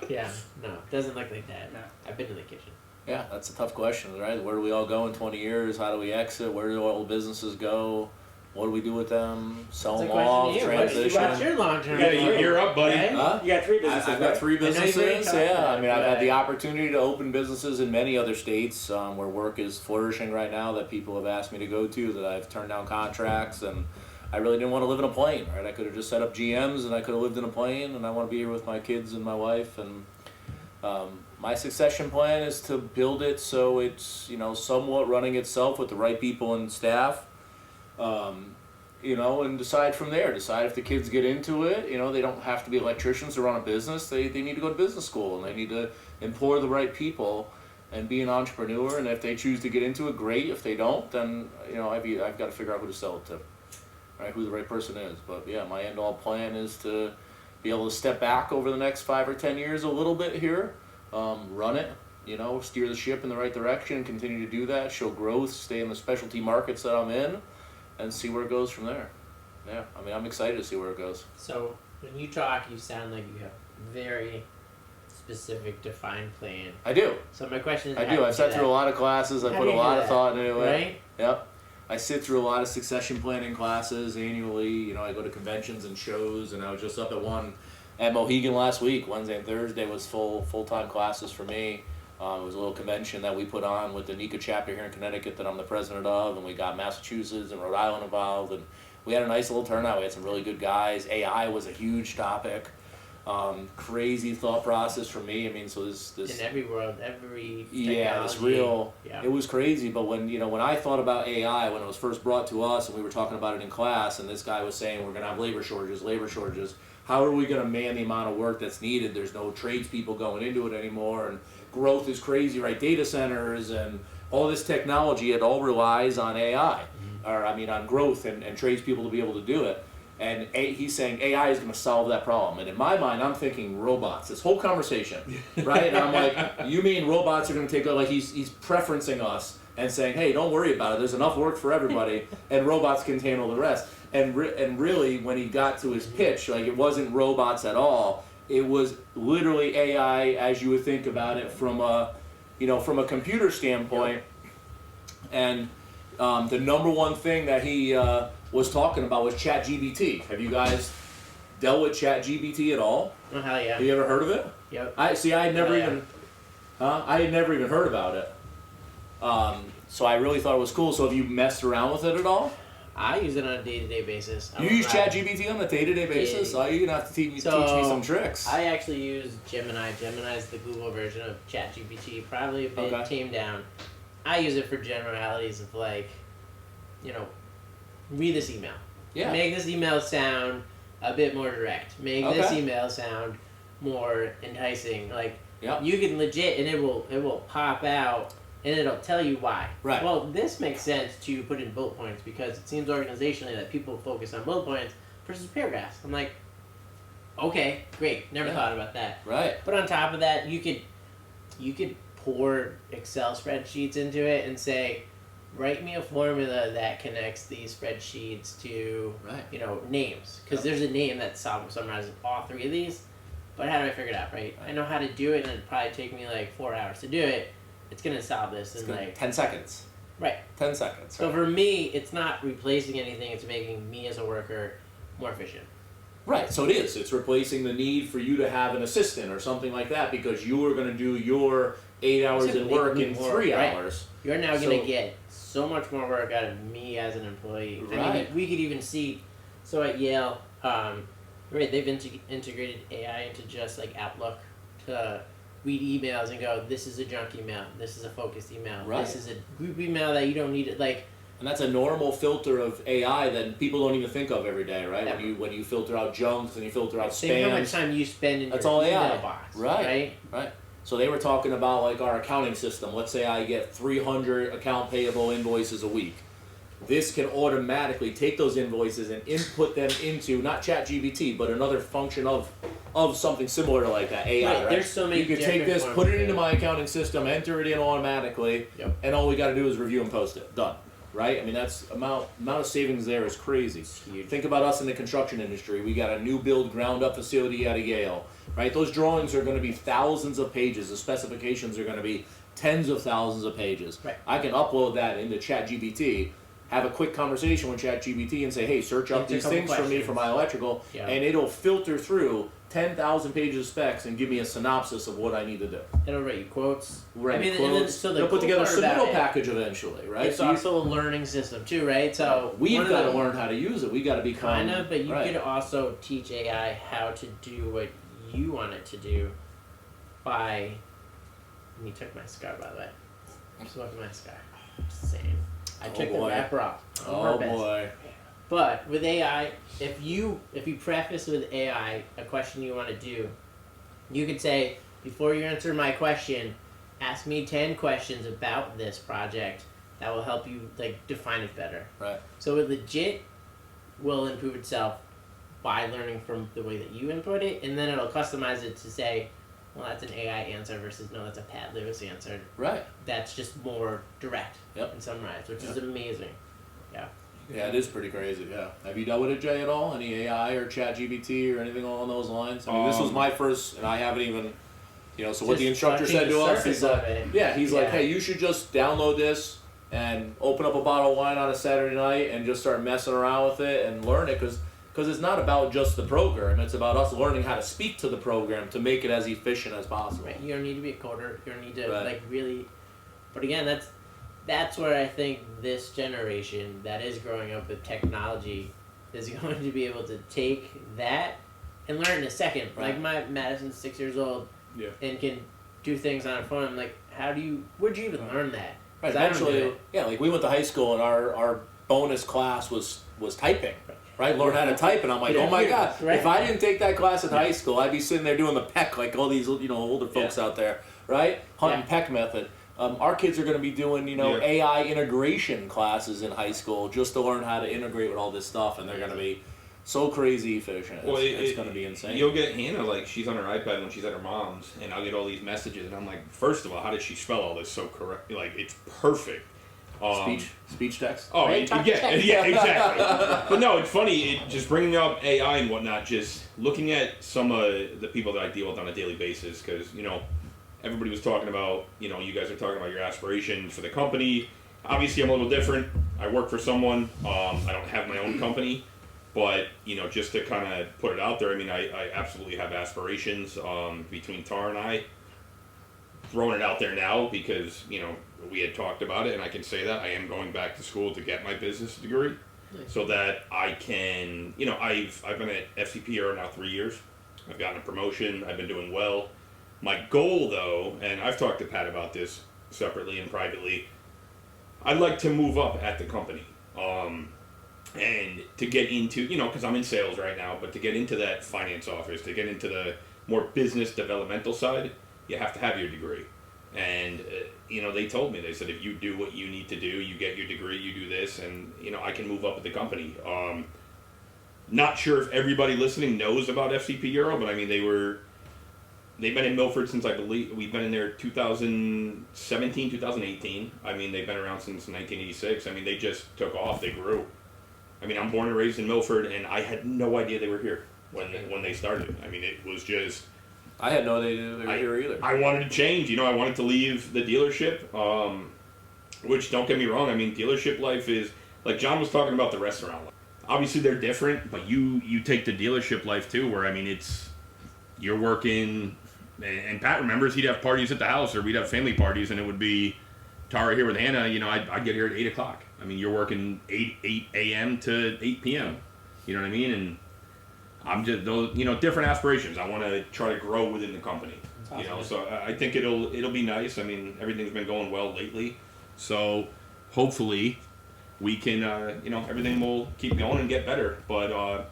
Yeah, no, it doesn't look like that. No. I've been to the kitchen. Yeah, that's a tough question, right? Where do we all go in 20 years? How do we exit? Where do all the businesses go? What do we do with them? Sell It's a them off? question to you. Transition? What's your long-term Yeah, goal? you're up, buddy. Right? Huh? You got 3 businesses. I've got 3 I know you've already businesses. talked Yeah, about I've had it. the opportunity to open businesses in many other states where work is flourishing right now that people have asked me to go to, that I've turned down contracts, and I really didn't want to live in a plane, right? I could have just set up GMs and I could have lived in a plane, and I want to be here with my kids and my wife. And my succession plan is to build it so it's somewhat running itself with the right people and staff. And decide from there. Decide if the kids get into it. They don't have to be electricians to run a business. They need to go to business school, and they need to employ the right people and be an entrepreneur. And if they choose to get into it, great. If they don't, then I've got to figure out who to sell it to, right? Who the right person is. But yeah, my end all plan is to be able to step back over the next 5 or 10 years a little bit here, run it. Steer the ship in the right direction, continue to do that, show growth, stay in the specialty markets that I'm in, and see where it goes from there. Yeah, I'm excited to see where it goes. So when you talk, you sound like you have very specific, defined plan. I do. So my question is, I how do. you I've sat do through a that? lot of classes. I How put do a you lot do of that? thought into it. Right? Yep. I sit through a lot of succession planning classes annually. I go to conventions and shows, and I was just up at one at Mohegan last week. Wednesday and Thursday was full-time classes for me. It was a little convention that we put on with the NECA chapter here in Connecticut that I'm the president of, and we got Massachusetts and Rhode Island involved, and we had a nice little turnout. We had some really good guys. AI was a huge topic. Crazy thought process for me. I mean, so this In every world, every yeah, this technology, real. yeah. It was crazy. But when I thought about AI, when it was first brought to us, and we were talking about it in class, and this guy was saying we're going to have labor shortages. How are we going to man the amount of work that's needed? There's no tradespeople going into it anymore, and growth is crazy, right? Data centers and all this technology, it all relies on AI, or I mean on growth and tradespeople to be able to do it. And he's saying AI is going to solve that problem. And in my mind, I'm thinking robots. This whole conversation, right? And I'm like, you mean robots are going to take over? Like he's preferencing us and saying, hey, don't worry about it. There's enough work for everybody, and robots can handle the rest. And really, when he got to his pitch, like it wasn't robots at all. It was literally AI as you would think about it from a computer standpoint. And the number one thing that he was talking about was ChatGPT. Have you guys dealt with ChatGPT at all? Oh, hell yeah. Have you ever heard of it? Yep. I had never even heard about it. So I really thought it was cool. So have you messed around with it at all? I use it on a day-to-day basis. You use ChatGPT on a day-to-day basis? Yeah. Oh, you're gonna have to teach me some tricks. I actually use Gemini. Gemini is the Google version of ChatGPT, probably a bit tamed down. I use it for generalities of like, read this email. Yeah. Make this email sound a bit more direct. Make this email sound more enticing. Like you can legit, and it will pop out, and it'll tell you why. Right. Well, this makes sense to put in bullet points because it seems organizationally that people focus on bullet points versus paragraphs. I'm like, okay, great. Never thought about that. Right. But on top of that, you could pour Excel spreadsheets into it and say, write me a formula that connects these spreadsheets to names, because there's a name that summarizes all three of these. But how do I figure it out? Right? I know how to do it, and it'd probably take me like 4 hours to do it. It's gonna solve this in like 10 seconds. Right. 10 seconds. So for me, it's not replacing anything. It's making me as a worker more efficient. Right, so it is. It's replacing the need for you to have an assistant or something like that because you are going to do your 8 hours in work in 3 hours. You're now going to get so much more work out of me as an employee. Right. I mean, we could even see, so at Yale, they've integrated AI into just like Outlook to read emails and go, this is a junk email, this is a focused email, this is a group email that you don't need it, like. And that's a normal filter of AI that people don't even think of every day, right? Yeah. When you filter out junks and you filter out spam. Think how much time you spend in that's your all email AI. box, Right. So they were talking about like our accounting system. Let's say I get 300 account payable invoices a week. This can automatically take those invoices and input them into not ChatGPT, but another function of something similar to like that AI. Right? There's so many. You can take this, put it into my accounting system, enter it in automatically, and all we got to do is review and post it. Done. Right? I mean, that's amount of savings there is crazy. Think about us in the construction industry. We got a new build ground up facility out of Yale. Right? Those drawings are going to be thousands of pages. The specifications are going to be tens of thousands of pages. Right. I can upload that into ChatGPT, have a quick conversation with ChatGPT and say, hey, search up these things for me for my electrical, and it'll filter through 10,000 pages of specs and give me a synopsis of what I need to do. It'll write you quotes. Quotes. So it'll put together a submittal package eventually, right? It's also a learning system too, right? So we've got to learn how to use it. We got to become kind of, but you could also teach AI how to do what you want it to do by. And you took my cigar, by the way. I'm smoking my cigar. Just saying. I took the wrapper off on purpose. Boy. But with AI, if you preface with AI a question you want to do, you could say, before you answer my question, ask me 10 questions about this project that will help you like define it better. Right. So it legit will improve itself by learning from the way that you input it, and then it'll customize it to say, well, that's an AI answer versus no, that's a Pat Lewis answer. Right. That's just more direct and summarized, which is amazing. Yeah. Yeah, it is pretty crazy, yeah. Have you dealt with it, Jay, at all? Any AI or ChatGPT or anything along those lines? I mean, this was my first, and I haven't even, so what the instructor said to us, he's like, hey, you should just download this and open up a bottle of wine on a Saturday night and just start messing around with it and learn it, because it's not about just the program. It's about us learning how to speak to the program to make it as efficient as possible. Right. You don't need to be a coder. You don't need to really. But again, that's where I think this generation that is growing up with technology is going to be able to take that and learn in a second. Right. Like my Madison's 6 years old, Yeah. and can do things on a phone. I'm like, where'd you even learn that? Right. 'Cause I don't do Eventually, it. yeah, like we went to high school and our bonus class was typing. Right, learn how to type, and I'm like, Yeah, oh my god! right. If I didn't take that class in high school, I'd be sitting there doing the peck like all these older folks out there, right? Hunt and peck method. Our kids are going to be doing AI integration classes in high school just to learn how to integrate with all this stuff, and they're going to be so crazy efficient. It's going to be insane. You'll get Hannah, like, she's on her iPad when she's at her mom's, and I'll get all these messages, and I'm like, first of all, how did she spell all this so correct? Like, it's perfect. Speech text. Oh, Right? yeah, exactly. But no, it's funny. Just bringing up AI and whatnot. Just looking at some of the people that I deal with on a daily basis, because everybody was talking about. You guys are talking about your aspirations for the company. Obviously, I'm a little different. I work for someone. I don't have my own company, but just to kind of put it out there. I mean, I absolutely have aspirations. Between Tara and I, throwing it out there now because we had talked about it, and I can say that I am going back to school to get my business degree, so that I can, I've been at FCP here now 3 years. I've gotten a promotion. I've been doing well. My goal, though, and I've talked to Pat about this separately and privately, I'd like to move up at the company, and to get into, because I'm in sales right now, but to get into that finance office, to get into the more business developmental side, you have to have your degree. And they told me, they said, if you do what you need to do, you get your degree, you do this, and I can move up at the company. Not sure if everybody listening knows about FCP Euro, but I mean they've been in Milford since, I believe we've been in there 2017, 2018. I mean, they've been around since 1986. I mean, they just took off, they grew. I mean, I'm born and raised in Milford, and I had no idea they were here when they started. I mean, it was just, I had no idea they were here either. I wanted to change. I wanted to leave the dealership, which, don't get me wrong, I mean, dealership life is, like John was talking about the restaurant life. Obviously, they're different, but you take the dealership life, too, where, I mean, you're working, and Pat remembers he'd have parties at the house, or we'd have family parties, and it would be Tara here with Hannah, I'd get here at 8 o'clock. I mean, you're working 8 a.m. to 8 p.m., you know what I mean? And I'm just those, different aspirations. I want to try to grow within the company. Awesome. So I think it'll be nice. I mean, everything's been going well lately, so hopefully we can, everything will keep going and get better. But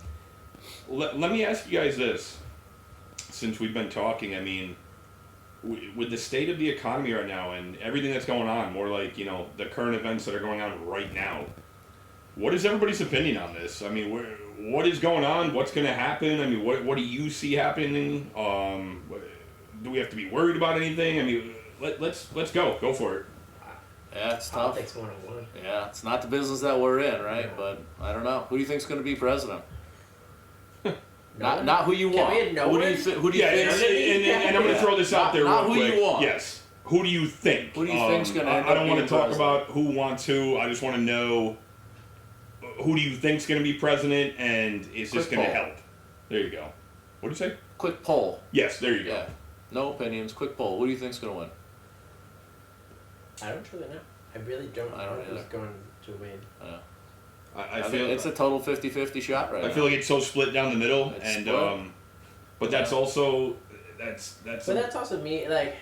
let me ask you guys this, since we've been talking. I mean, with the state of the economy right now and everything that's going on, more like the current events that are going on right now. What is everybody's opinion on this? I mean, what is going on? What's going to happen? I mean, what do you see happening? Do we have to be worried about anything? I mean, let's go for it. Yeah, it's tough. Politics 101. Yeah, it's not the business that we're in, right? But I don't know. Who do you think's going to be president? Not who you Can want. we have no Who do one? you think? Who do you Yeah, think? and I'm going to throw this out there Not real who quick. you want. Yes. Who do you think? Who do you think's going to end I don't up want to being talk president? about who wants who. I just want to know who do you think's going to be president, and is this Quick going to poll. help? There you go. What do you say? Quick poll. Yes, there you go. Yeah. No opinions. Quick poll. Who do you think's going to win? I don't really know. I really don't I don't know who's either. going to win. I think feel it's a total 50-50 shot right now. I feel like it's so split down the middle, It's and split. but that's also that's But that's also me. Like,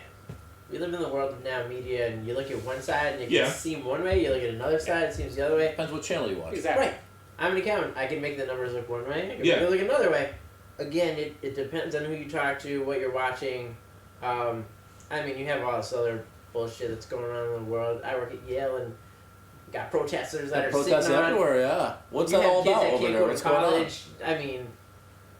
we live in the world of now media, and you look at one side and it Yeah. can seem one way. You look at another side, it seems the other way. Depends what channel you watch. Exactly. Right. I'm an accountant. I can make the numbers look one way. I can Yeah. make it look another way. Again, it depends on who you talk to, what you're watching. I mean, you have all this other bullshit that's going on in the world. I work at Yale and got protesters that are Protests sitting on. everywhere, yeah. What's You that have all kids about that over can't there? go to What's going on? college. I mean,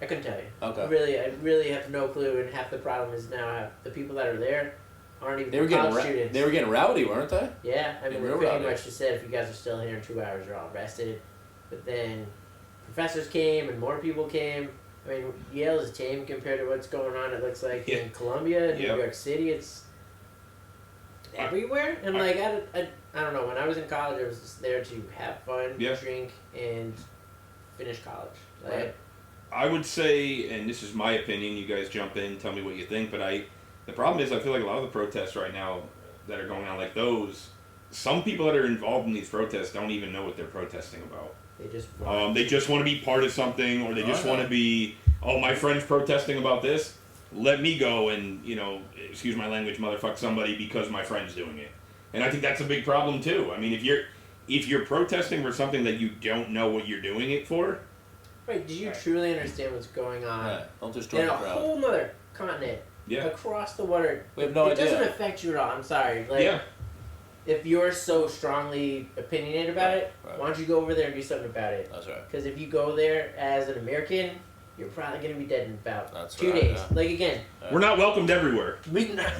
I couldn't tell you. Okay. I really have no clue, and half the problem is now the people that are there aren't even They were getting college students. they were getting rowdy, weren't they? Yeah, I mean, real they pretty rowdy. much just said if you guys are still here in 2 hours, you're all arrested. But then professors came and more people came. I mean, Yale is tame compared to what's going on. It looks like Yeah. in Columbia, Yep. New York City, it's everywhere. And like I don't know. When I was in college, I was just there to have fun, Yeah. drink, and finish college. Like, Right. I would say, and this is my opinion, you guys jump in, tell me what you think, but the problem is I feel like a lot of the protests right now that are going on, like those, some people that are involved in these protests don't even know what they're protesting about. they just They just want to be part of something, or they just Oh, want yeah. to be, oh, my friend's protesting about this. Let me go and, you know, excuse my language, motherfuck somebody because my friend's doing it. And I think that's a big problem too. I mean, if you're protesting for something that you don't know what you're doing it for. Right, do you truly understand what's going on Right. Don't just join in the a crowd. whole nother continent, Yeah. across the water? We have no it doesn't idea. affect you at all. I'm sorry. Like, Yeah. if you're so strongly opinionated about it, Right. why don't you go over there and do something about it? That's right. Because if you go there as an American, you're probably going to be dead in about That's 2 right, days. yeah. Like, again, We're not welcomed everywhere. we not,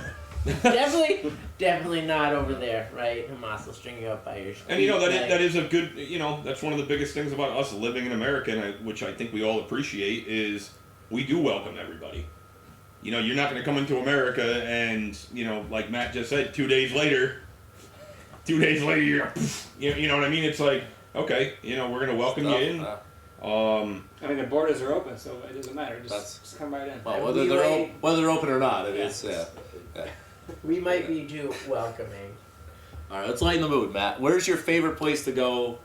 definitely not over there, right? Hamas will string you up by your And you know feet, that is a good, you know, that's one of the biggest things about us living in America, which I think we all appreciate, is we do welcome everybody. You know, you're not going to come into America and, you know, like Matt just said, 2 days later, you're, you know what I mean? It's like, okay, you know, we're going to welcome you in. I mean, the borders are open, so it doesn't matter. Just come right in. Well, And whether they're open or not, it is. Yeah. we might be too welcoming. All right, let's lighten the mood, Matt. Where's your favorite place to go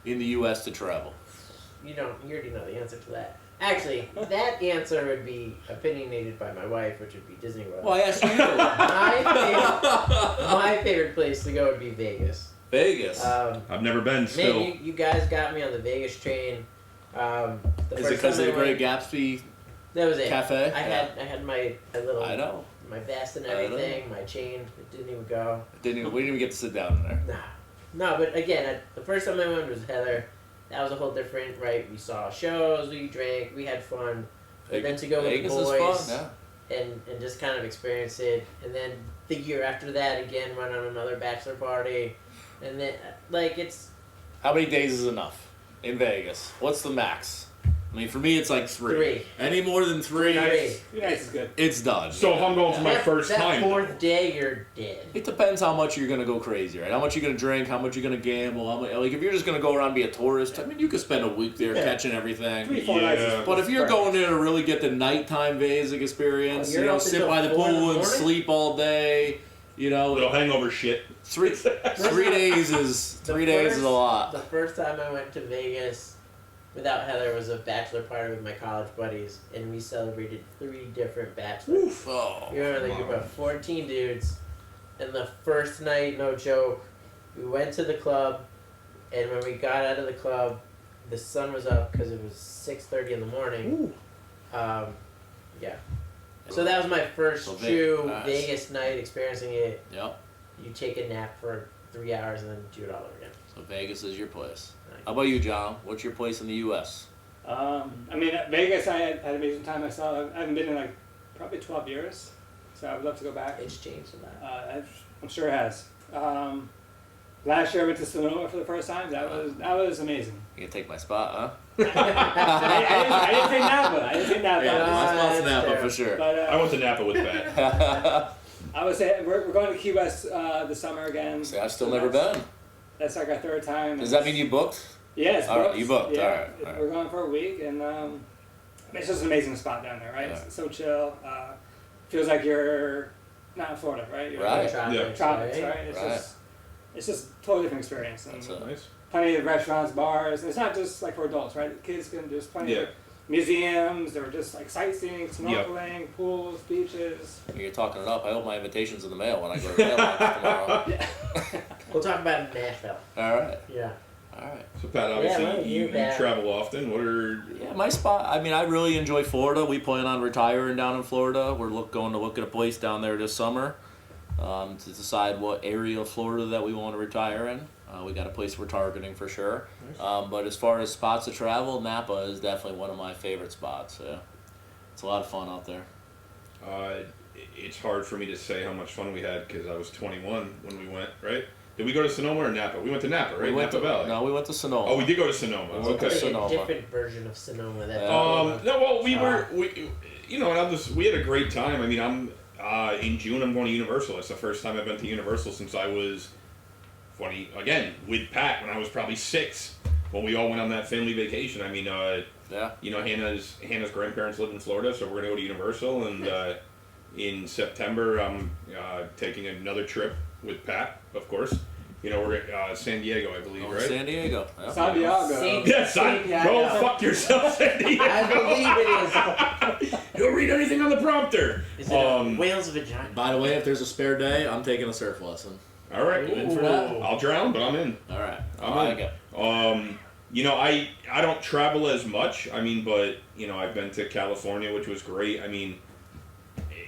in the U.S. to travel? You already know the answer to that. Actually, that answer would be opinionated by my wife, which would be Disney World. Well, I asked you. My favorite place to go would be Vegas. Vegas. I've never been still. Man, you guys got me on the Vegas train. Is it because of the Great Gatsby That was it. Cafe? I had my little I know. my vest and I know. everything, my chain. It didn't even go. We didn't even get to sit down in there. No, but again, the first time I went was Heather. That was a whole different, right? We saw shows, we drank, we had fun. But then to go with the Vegas boys is fun, and just kind of experience it. And then the year after that, again, went on another bachelor party. And then, like, it's... How many days is enough in Vegas? What's the max? I mean, for me, it's like three. Any more than three, 3 days. 3 nights is good. it's done. So if I'm going for my first that time, fourth day, you're dead. It depends how much you're gonna go crazy, right? How much you're gonna drink, how much you're gonna gamble. How much, like if you're just gonna go around and be a tourist, I mean, you could spend a week there catching everything. 3-4 nights is But if you're perfect. going there to really get the nighttime Vegas experience, you're up sit until by the 4 in the pool and morning? sleep all day, little hangover shit. 3 days is The 3 days is a lot. The first time I went to Vegas without Heather was a bachelor party with my college buddies, and we celebrated 3 different bachelors. Oh, We were like about 14 dudes, and the first night, no joke, we went to the club, and when we got out of the club, the sun was up because it was 6:30 in the morning. Yeah. So that was my first So true nice. Vegas night, experiencing it. Yep. You take a nap for 3 hours and then do it all over again. So Vegas is your place. Nice. How about you, John? What's your place in the U.S.? I mean, at Vegas, I had an amazing time myself. I haven't been in like probably 12 years, so I would love to go back. It's changed a lot. I'm sure it has. Last year I went to Sonoma for the first time. That was amazing. You can take my spot, huh? I didn't say Napa. I didn't say Napa. Yeah, my spot's that's Napa fair. for sure. But I went to Napa with Pat. I would say we're going to Key West this summer again. See, I've still never been. That's like our 3rd time. Does that mean you booked? Yeah, it's All right, booked. you booked. Yeah, All right. We're going for a week, and it's just an amazing spot down there, right? Yeah. It's so chill. Feels like you're not in Florida, right? You're Right. Tropics, Tropics, right? right? It's just a totally different experience. And That's it. Nice. plenty of restaurants, bars. It's not just like for adults, right? Kids can there's plenty of museums. Or just like sightseeing, snorkeling, pools, beaches. You're talking it up. I hope my invitation's in the mail when I go to the mailbox tomorrow. We'll talk about Nashville. All right. Yeah. All right. So Pat, obviously well, you you're bad. travel often. What are Yeah, my spot. I mean, I really enjoy Florida. We plan on retiring down in Florida. We're going to look at a place down there this summer to decide what area of Florida that we want to retire in. We got a place we're targeting for sure. But as far as spots to travel, Napa is definitely one of my favorite spots. Yeah, it's a lot of fun out there. it's hard for me to say how much fun we had because I was 21 when we went, right? Did we go to Sonoma or Napa? We went to Napa, right? We went Napa Valley. No, we went to Sonoma. Oh, we did go to Sonoma. We went to Okay. Sonoma. A different version of Sonoma. That No, well, we had a great time. I mean, in June I'm going to Universal. It's the first time I've been to Universal since I was 20, again, with Pat when I was probably 6, when we all went on that family vacation. I mean, Yeah. you know, Hannah's grandparents live in Florida, so we're going to go to Universal, and in September I'm taking another trip with Pat, of course, You know, we're at San Diego, I believe, right? San Diego. Yep. Santiago. Yes, go fuck yourself, San Diego. I believe it is. Don't read anything on the prompter. Is it a whale's vagina? By the way, if there's a spare day, I'm taking a surf lesson. All right. You in for that? I'll drown, but I'm in. All right. I'm in. You know, I don't travel as much. I mean, but, you know, I've been to California, which was great. I mean,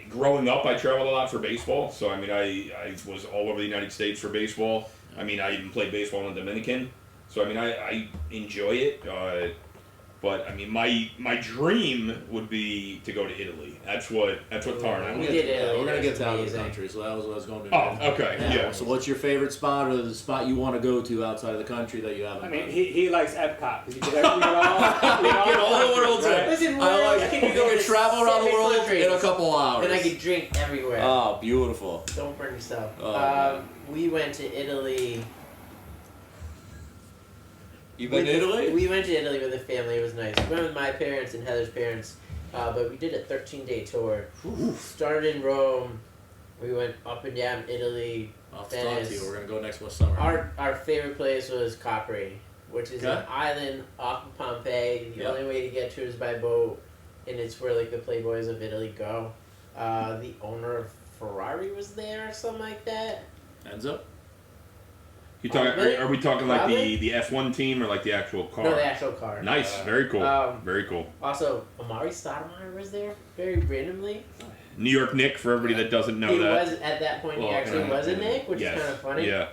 growing up, I traveled a lot for baseball. So, I mean, I was all over the United States for baseball. I mean, I even played baseball in the Dominican. So, I mean, I enjoy it. But, I mean, my dream would be to go to Italy. That's what Tara and I We did. did Italy. We're going to That's get out of the amazing. country, so that was what I was going to do. Oh, okay, yeah. So what's your favorite spot or the spot you want to go to outside of the country that you haven't I mean, done? he likes Epcot. Because you get all the world. Right? Listen, I where like can you go can to travel around the 7 world countries? in a couple hours. And I could drink everywhere. Oh, beautiful. Don't burn yourself. Oh, man. We went to Italy. You been to Italy? We went to Italy with the family. It was nice. We went with my parents and Heather's parents. But we did a 13-day tour. Started in Rome. We went up and down Italy. I'll have to talk to Venice. you. We're going to go next summer. Our favorite place was Capri, which is an Okay. island off of Pompeii. The Yep. only way to get to it is by boat, and it's where like the playboys of Italy go. The owner of Ferrari was there or something like that. Enzo? You talking? Really? Are we talking like Probably. the F1 team or like the actual car? No, the actual car. Nice, very cool, very cool. Also, Amari Stoudemire was there very randomly. New York Nick, for everybody that doesn't know He that. was at that point. Well, he actually yeah, was a yeah. Nick, which Yes. is kind of funny. Yeah.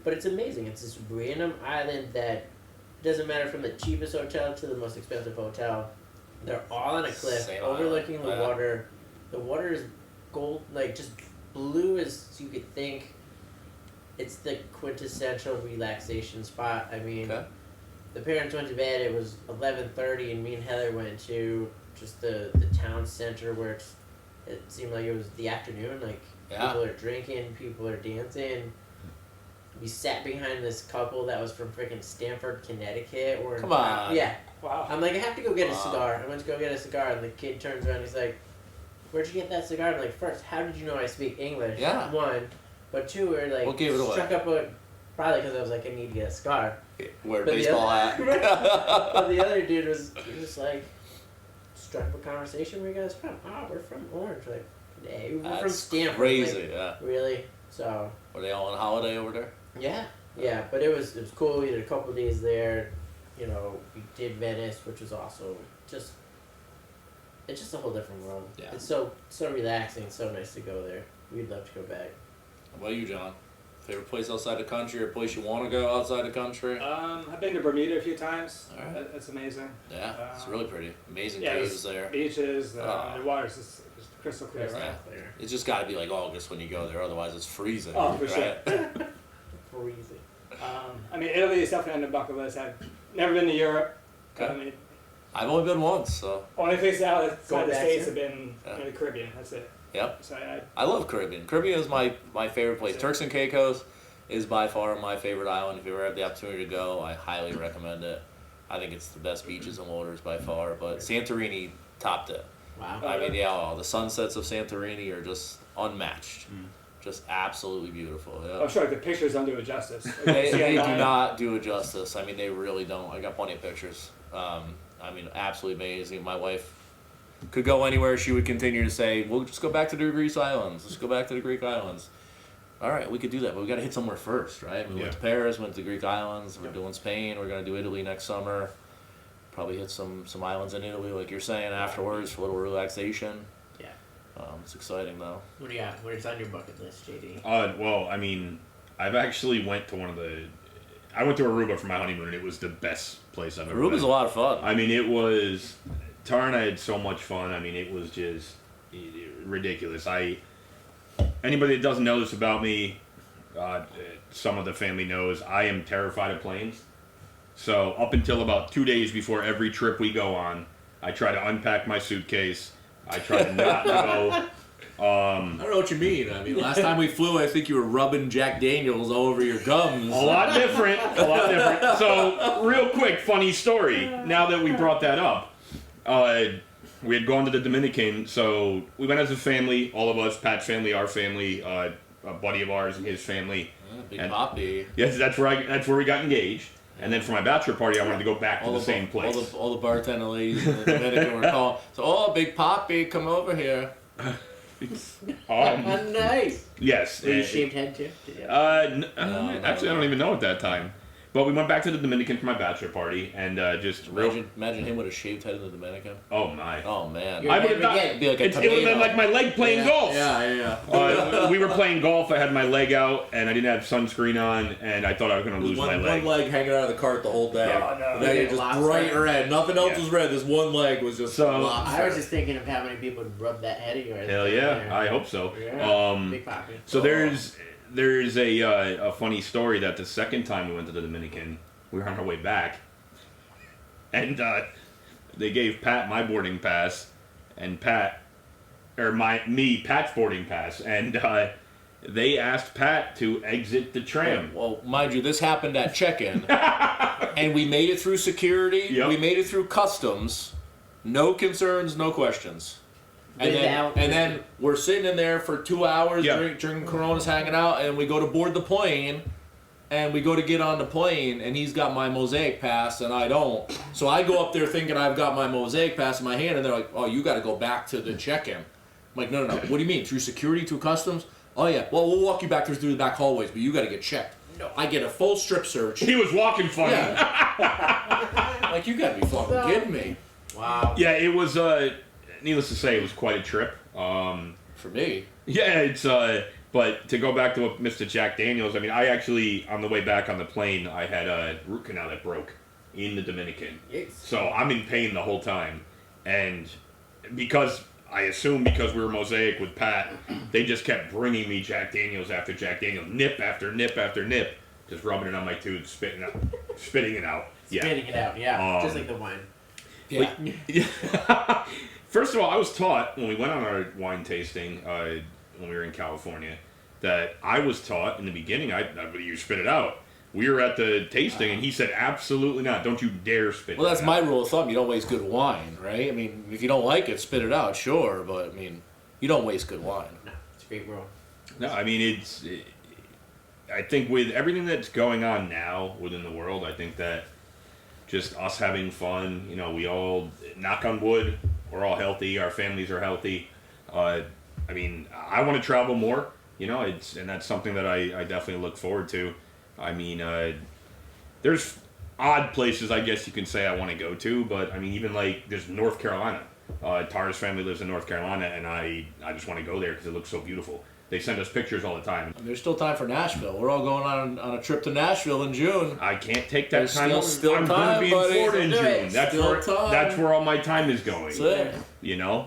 But it's amazing. It's this random island that doesn't matter from the cheapest hotel to the most expensive hotel. They're all on a cliff Same overlooking island. the Yeah. water. The water is gold, like just blue as you could think. It's the quintessential relaxation spot. I mean, Okay. the parents went to bed. It was 11:30, and me and Heather went to just the town center where it seemed like it was the afternoon. Like Yeah. people are drinking, people are dancing. We sat behind this couple that was from freaking Stamford, Connecticut. Or Come on. Yeah. Wow. I'm like, I have to go get a Wow. cigar. I went to go get a cigar, and the kid turns around. He's like, "Where'd you get that cigar?" I'm like, first, how did you know I speak English? Yeah. One, but two, we're like, What gave it away? struck up a. Probably because I was like, I need to get a cigar. Wear a But the baseball other- hat. But the other dude was just like, struck up a conversation. Where you guys from? Oh, we're from Orange. Like, hey, we're from That's Stanford. crazy, Like, yeah. really? So Were they all on holiday over there? yeah. But it was cool. We did a couple of days there. You know, we did Venice, which was also just. It's just a whole different world. Yeah. It's so relaxing. So nice to go there. We'd love to go back. What about you, John? Favorite place outside the country or place you want to go outside the country? I've been to Bermuda a few times. All right. That's amazing. Yeah, it's really pretty. Amazing Yeah, caves there. Beaches, Oh. the water's just crystal clear. Crystal Right? clear. It's just got to be like August when you go there, otherwise it's freezing. Oh, for right? Freezing. I mean, Italy is definitely on the bucket list. I've never been to Europe. Okay. I mean, I've only been once, so only places outside Going the back States soon? have been Yeah. in the Caribbean. That's it. yep. So I love Caribbean. Caribbean is my favorite place. Yeah. Turks and Caicos is by far my favorite island. If you ever have the opportunity to go, I highly recommend it. I think it's the best beaches and waters by far, but Santorini topped it. Wow. I mean, yeah, the sunsets of Santorini are just unmatched. Just absolutely beautiful. Yeah. I'm sure the pictures don't do it justice. They do not do it justice. I mean, they really don't. I got plenty of pictures. I mean, absolutely amazing. My wife could go anywhere. She would continue to say, "We'll just go back to the Greek islands. Let's go back to the Greek islands." All right, we could do that, but we got to hit somewhere first, right? We went to Paris, went to the Greek islands. We're doing Spain. We're gonna do Italy next summer. Probably hit some islands in Italy, like you're saying, afterwards for a little relaxation. Yeah. It's exciting though. What do you got? What's on your bucket list, JD? Well, I mean, I've actually went to I went to Aruba for my honeymoon, and it was the best place I've ever been. Aruba's a lot of fun. I mean, it was. Tara and I had so much fun. I mean, it was just ridiculous. Anybody that doesn't know this about me, some of the family knows, I am terrified of planes. So up until about 2 days before every trip we go on, I try to unpack my suitcase. I try to not go. I don't know what you mean. I mean, last time we flew, I think you were rubbing Jack Daniels all over your gums. A lot different. So, real quick, funny story. Now that we brought that up, we had gone to the Dominican. So we went as a family, all of us, Pat's family, our family. a buddy of ours and his family. Big And- Poppy. Yes, that's where we got engaged. And then for my bachelor party, I wanted to go back to the same place. All the bartender ladies in the Dominican were calling. So, Big Poppy, come over here. Nice. Yes. Were you shaved head too? Actually, I don't even know at that time. But we went back to the Dominican for my bachelor party, and just Imagine him with a shaved head in the Dominican. Oh my! Oh man. You're I would have never thought getting- Be like a it would have been like my leg playing golf. Yeah. We were playing golf. I had my leg out, and I didn't have sunscreen on, and I thought I was going to lose my leg. One leg hanging out of the cart the whole day. Yeah. Oh, no. Then you're just Lost bright leg. red. Nothing else Yeah. was red. This one leg was just So- lobster. I was just thinking of how many people would rub that head of yours. Hell yeah! I hope so. Yeah. Big Poppy. So there's a funny story that the second time we went to the Dominican, we were on our way back, and they gave Pat my boarding pass, and Pat's boarding pass, and they asked Pat to exit the tram. Well, mind you, this happened at check-in, and we made it through security. Yep. We made it through customs. No concerns, no questions. And then we're sitting in there for 2 hours Yeah. drinking Coronas, hanging out, and we go to board the plane, and we go to get on the plane, and he's got my Mosaic pass, and I don't. So I go up there thinking I've got my Mosaic pass in my hand, and they're like, "Oh, you got to go back to the check-in." I'm like, "No. What do you mean? Through security, through customs?" "Oh yeah. Well, we'll walk you back through the back hallways, but you got to get checked." No, I get a full strip search. He was walking funny. Yeah. Like, you got to be fucking kidding me. Wow. Yeah, it was. Needless to say, it was quite a trip. For me. Yeah, it's but to go back to what Mr. Jack Daniels, I mean, I actually on the way back on the plane, I had a root canal that broke in the Dominican, so I'm in pain the whole time, and because we were Mosaic with Pat, they just kept bringing me Jack Daniels after Jack Daniels, nip after nip after nip, just rubbing it on my tooth, spitting it out. Yeah. Spitting it out, yeah. Just like the wine. Yeah. First of all, I was taught when we went on our wine tasting when we were in California that I was taught in the beginning, you spit it out. We were at the tasting, and he said, absolutely not. Don't you dare spit it out. Well, that's my rule of thumb. You don't waste good wine, right? I mean, if you don't like it, spit it out, sure. But, I mean, you don't waste good wine. No, it's a great rule. No, I mean, I think with everything that's going on now within the world, I think that just us having fun, we all, knock on wood, we're all healthy, our families are healthy. I mean, I want to travel more, and that's something that I definitely look forward to. I mean, there's odd places, I guess you can say, I want to go to, but I mean, even like there's North Carolina. Tara's family lives in North Carolina, and I just want to go there because it looks so beautiful. They send us pictures all the time. There's still time for Nashville. We're all going on a trip to Nashville in June. I can't take that There's time off. still I'm time, going to be in buddy. Florida in Do June. it. That's where all my time is going. That's it.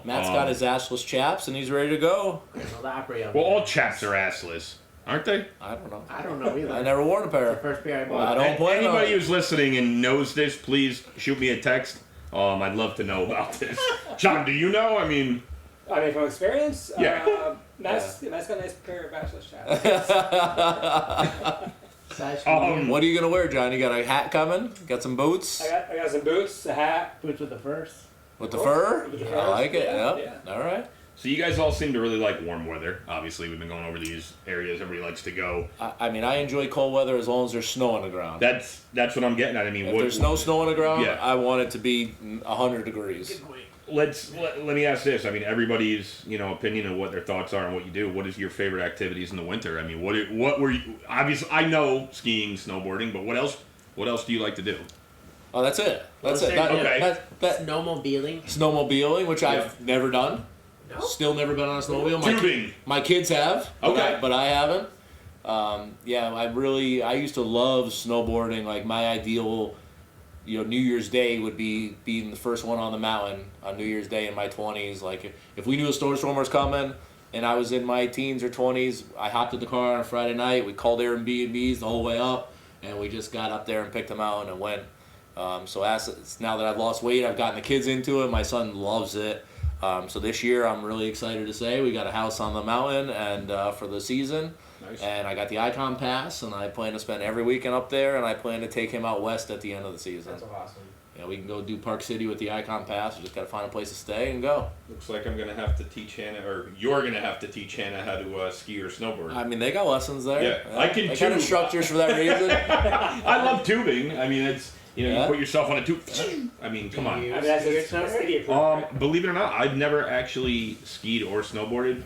Matt's got his assless chaps, and he's ready to go. Well, all chaps are assless, aren't they? I don't know. I don't know either. I never worn a pair. The first pair I I bought. don't plan on Anybody it. who's listening and knows this, please shoot me a text. I'd love to know about this. John, do you know? I mean, from experience, Yeah. Matt's got a nice pair of bachelor's chaps. What are you going to wear, John? You got a hat coming? Got some boots? I got some boots, a hat. Boots with the furs. With the fur? With the I fur. like it. Yeah, Yep. All right. so you guys all seem to really like warm weather. Obviously, we've been going over these areas everybody likes to go. I mean, I enjoy cold weather as long as there's snow on the ground. That's what I'm getting at. I mean, If there's no snow on the ground, Yeah. I want it to be 100 degrees. let me ask this. I mean, everybody's opinion of what their thoughts are and what you do. What is your favorite activities in the winter? I mean, what were you? Obviously, I know skiing, snowboarding, but what else? What else do you like to do? Oh, that's it. That's it. Okay. Snowmobiling. Snowmobiling, which I've Yeah. never done. No. Still never been on a snowmobile. Tubing. My kids have. Okay. But I haven't. I used to love snowboarding. Like my ideal, New Year's Day would be being the first one on the mountain on New Year's Day in my 20s. Like if we knew a snowstorm was coming and I was in my teens or 20s, I hopped in the car on a Friday night. We called Airbnbs the whole way up, and we just got up there and picked them out and went. So now that I've lost weight, I've gotten the kids into it. My son loves it. So this year, I'm really excited to say we got a house on the mountain and for the season. Nice. And I got the Icon Pass, and I plan to spend every weekend up there, and I plan to take him out west at the end of the season. That's awesome. we can go do Park City with the Icon Pass. We just got to find a place to stay and go. Looks like I'm gonna have to teach Hannah, or you're gonna have to teach Hannah how to ski or snowboard. I mean, they got lessons there. Yeah, I can They got too. instructors for that reason. I love tubing. I mean, it's you Yeah. put yourself on a tube. I mean, come on. You I mean, that's ski or just snowboard? city approved. Believe it or not, I've never actually skied or snowboarded.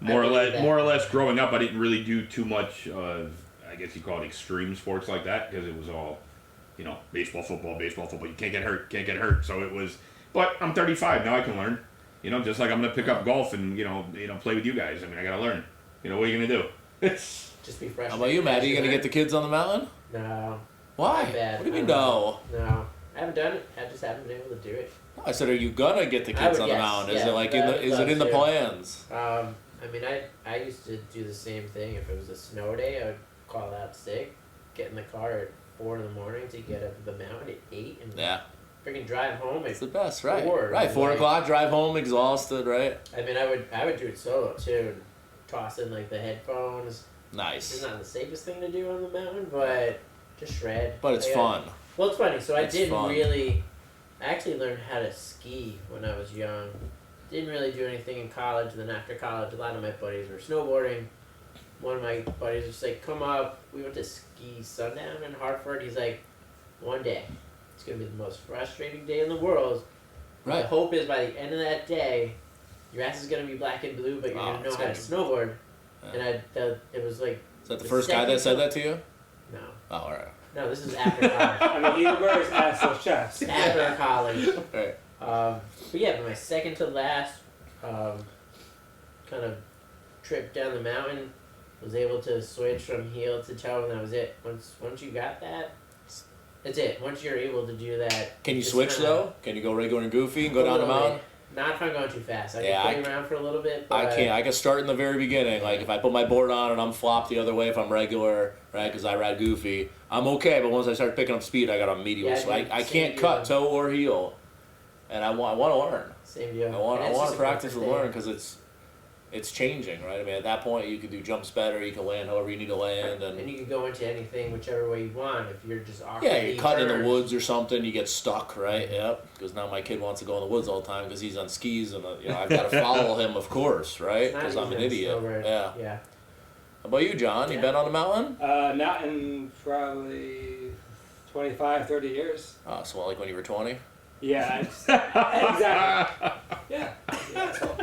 More believe or that. less, growing up, I didn't really do too much of, I guess you call it extreme sports like that, because it was all, baseball, football. You can't get hurt. So it was. But I'm 35 now. I can learn. Just like I'm gonna pick up golf and play with you guys. I mean, I gotta learn. What are you gonna do? It's Just be fresh. How about you, Matt? Are you going to get the kids on the mountain? No. Why? My bad. What do you mean, I don't no? No. I haven't done it. I just haven't been able to do it. I said, are you going to get the I kids would, on the yes, mountain? Is yeah, it like that- is it in the too. plans? I mean, I used to do the same thing. If it was a snow day, I would call out sick, get in the car at 4 in the morning to get up the mountain at 8 and Yeah. freaking drive home. It's the best, right? 4, Right, 4 like- o'clock, drive home exhausted, right? I mean, I would do it solo too, and toss in like the headphones. It's Nice. not the safest thing to do on the mountain, but just shred. But it's Like, fun. Well, it's funny. So I It's didn't fun. really. I actually learned how to ski when I was young. Didn't really do anything in college. Then after college, a lot of my buddies were snowboarding. One of my buddies was like, "Come up." We went to ski Sundown in Hartford. He's like, "One day, it's gonna be the most frustrating day in the world. The Right. hope is by the end of that day, your ass is gonna be black and blue, but you're Wow, gonna know it's how to gonna snowboard." Yeah. And it was like, Is that the the first guy that said second- that to you? no, Oh, all right. no, this is after college. I mean, either way, it's ass or chest. After college. Right. But yeah, but my second to last kind of trip down the mountain, was able to switch from heel to toe, and that was it. Once you got that, that's it. Once you're able to do that, Can you just switch, kinda- though? Can you go regular and goofy and a go down the little mountain? bit. Not if I'm going too fast. I Yeah, can play around for a little bit. But I can't. I can start in the very beginning. Like if I put my board on and I'm flopped the other way if I'm regular, right? Because I ride goofy, I'm okay. But once I start picking up speed, I got to immediately. Yeah, So I same can't deal. cut toe or heel, and I want to learn. Same deal. I want And it's just to a practice and constant learn thing. because it's changing, right? I mean, at that point, you can do jumps better. You can land however you need to land, And and you can go into anything whichever way you want. If you're just yeah, awkwardly you're cutting in the turned. woods or something. You get stuck, right? Yep. Because now my kid wants to go in the woods all the time because he's on skis, and I've got to follow him, of course, right? It's not Because I'm an easy on idiot. snowboard. Yeah. Yeah. How about you, John? You Yeah. been on the mountain? Not in probably 25, 30 years. Oh, so like when you were 20? Yeah, exactly. Yeah. Yeah, so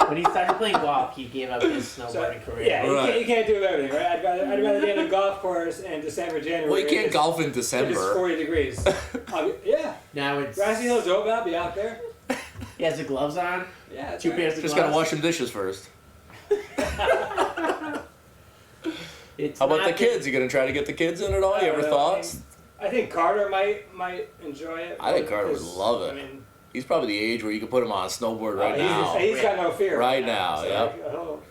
when he started playing golf, he gave up his snowboarding career. Yeah, Right. you can't do everything, right? I'd rather be on a golf course in December, January. Well, you can't it's- golf in It's December. 40 degrees. Yeah. Now it's Grassy Hills open, I'll be out there. he has the gloves on, Yeah. that's 2 right. pairs of Just gloves. gotta wash some dishes first. It's How about not the kids? You gonna try to get the kids in at all? You I ever don't know. thoughts? I think Carter might enjoy it. I think Carter would because, love it. I mean, He's probably the age where you could put him on a snowboard right now. he's got no fear. Right now, So, yep.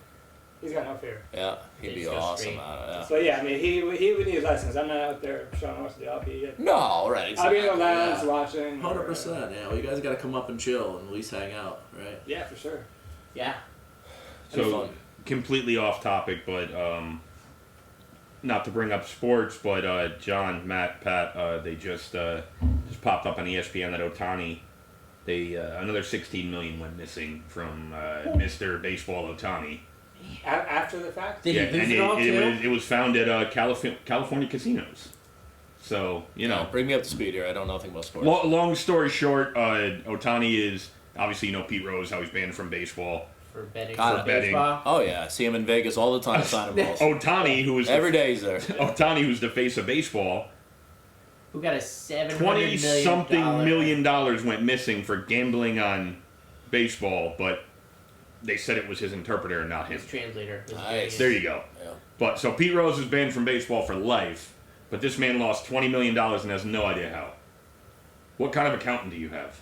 he's got no fear. Yeah, he'd be Just go awesome straight. at it. Yeah. So yeah, I mean, he would need lessons. I'm not out there showing him what to do. I'll be No, right. I'll be in the exactly, lounge yeah. watching. 100%. Yeah, well, you guys gotta come up and chill and at least hang out, right? Yeah, for sure. Yeah. That'd be So fun. completely off topic, but not to bring up sports, but John, Matt, Pat, they just popped up on ESPN that Ohtani, another 16 million went missing from Mr. Baseball Ohtani. After the fact. Did he lose and it all too? it was found at California casinos. So Bring me up to speed here. I don't know nothing about sports. long story short, Ohtani is obviously Pete Rose, how he's banned from baseball. For betting Got for it. Betting. baseball. Oh yeah, I see him in Vegas all the time signing balls. Ohtani, who was Every day he's there. Ohtani, who's the face of baseball. Who got a $700 $20-something million went missing for gambling on baseball, but they said it was his interpreter and not him. His translator. was Nice. There you go. Yeah. But so Pete Rose is banned from baseball for life, but this man lost $20 million and has no idea how. What kind of accountant do you have?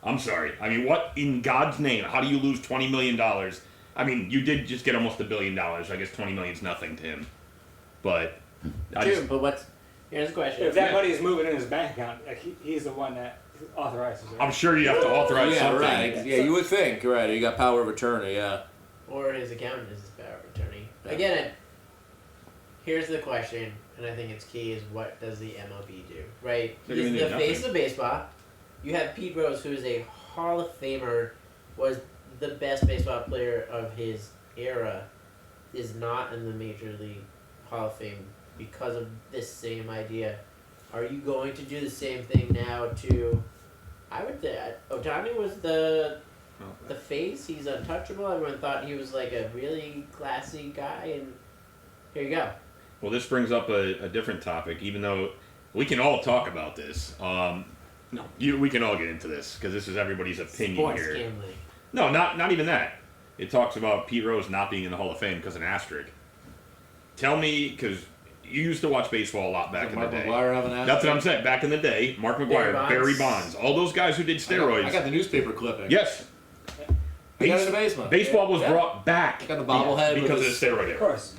I'm sorry. I mean, what in God's name? How do you lose $20 million? I mean, you did just get almost $1 billion. I guess $20 million's nothing to him. But True, but here's the question. If that money is moving in his bank account, like he's the one that authorizes it. I'm sure you have to authorize Yeah, something. right. Yeah, you would think. Right, you got power of attorney. Yeah. Or his accountant is his power of attorney. Yeah. Again, Here's the question, and I think it's key: is what does the MLB do? Right? They're He's gonna do the face nothing. of baseball. You have Pete Rose, who is a Hall of Famer, was the best baseball player of his era, is not in the Major League Hall of Fame because of this same idea. Are you going to do the same thing now to? I would say Otani was the face. He's untouchable. Everyone thought he was like a really classy guy, and here you go. Well, this brings up a different topic, even though we can all talk about this. We can all get into this because this is everybody's opinion Sports here. gambling. No, not even that. It talks about Pete Rose not being in the Hall of Fame because of an asterisk. Tell me, because you used to watch baseball a lot back in Mark the day. McGwire have an That's what asterisk? I'm saying. Back in the day, Mark McGwire, Barry Bonds, all those guys who did steroids. I got the newspaper clipping. Yes. I got it in the basement. Baseball was Yeah. brought back I got the bobblehead because of with the steroid Of era. course.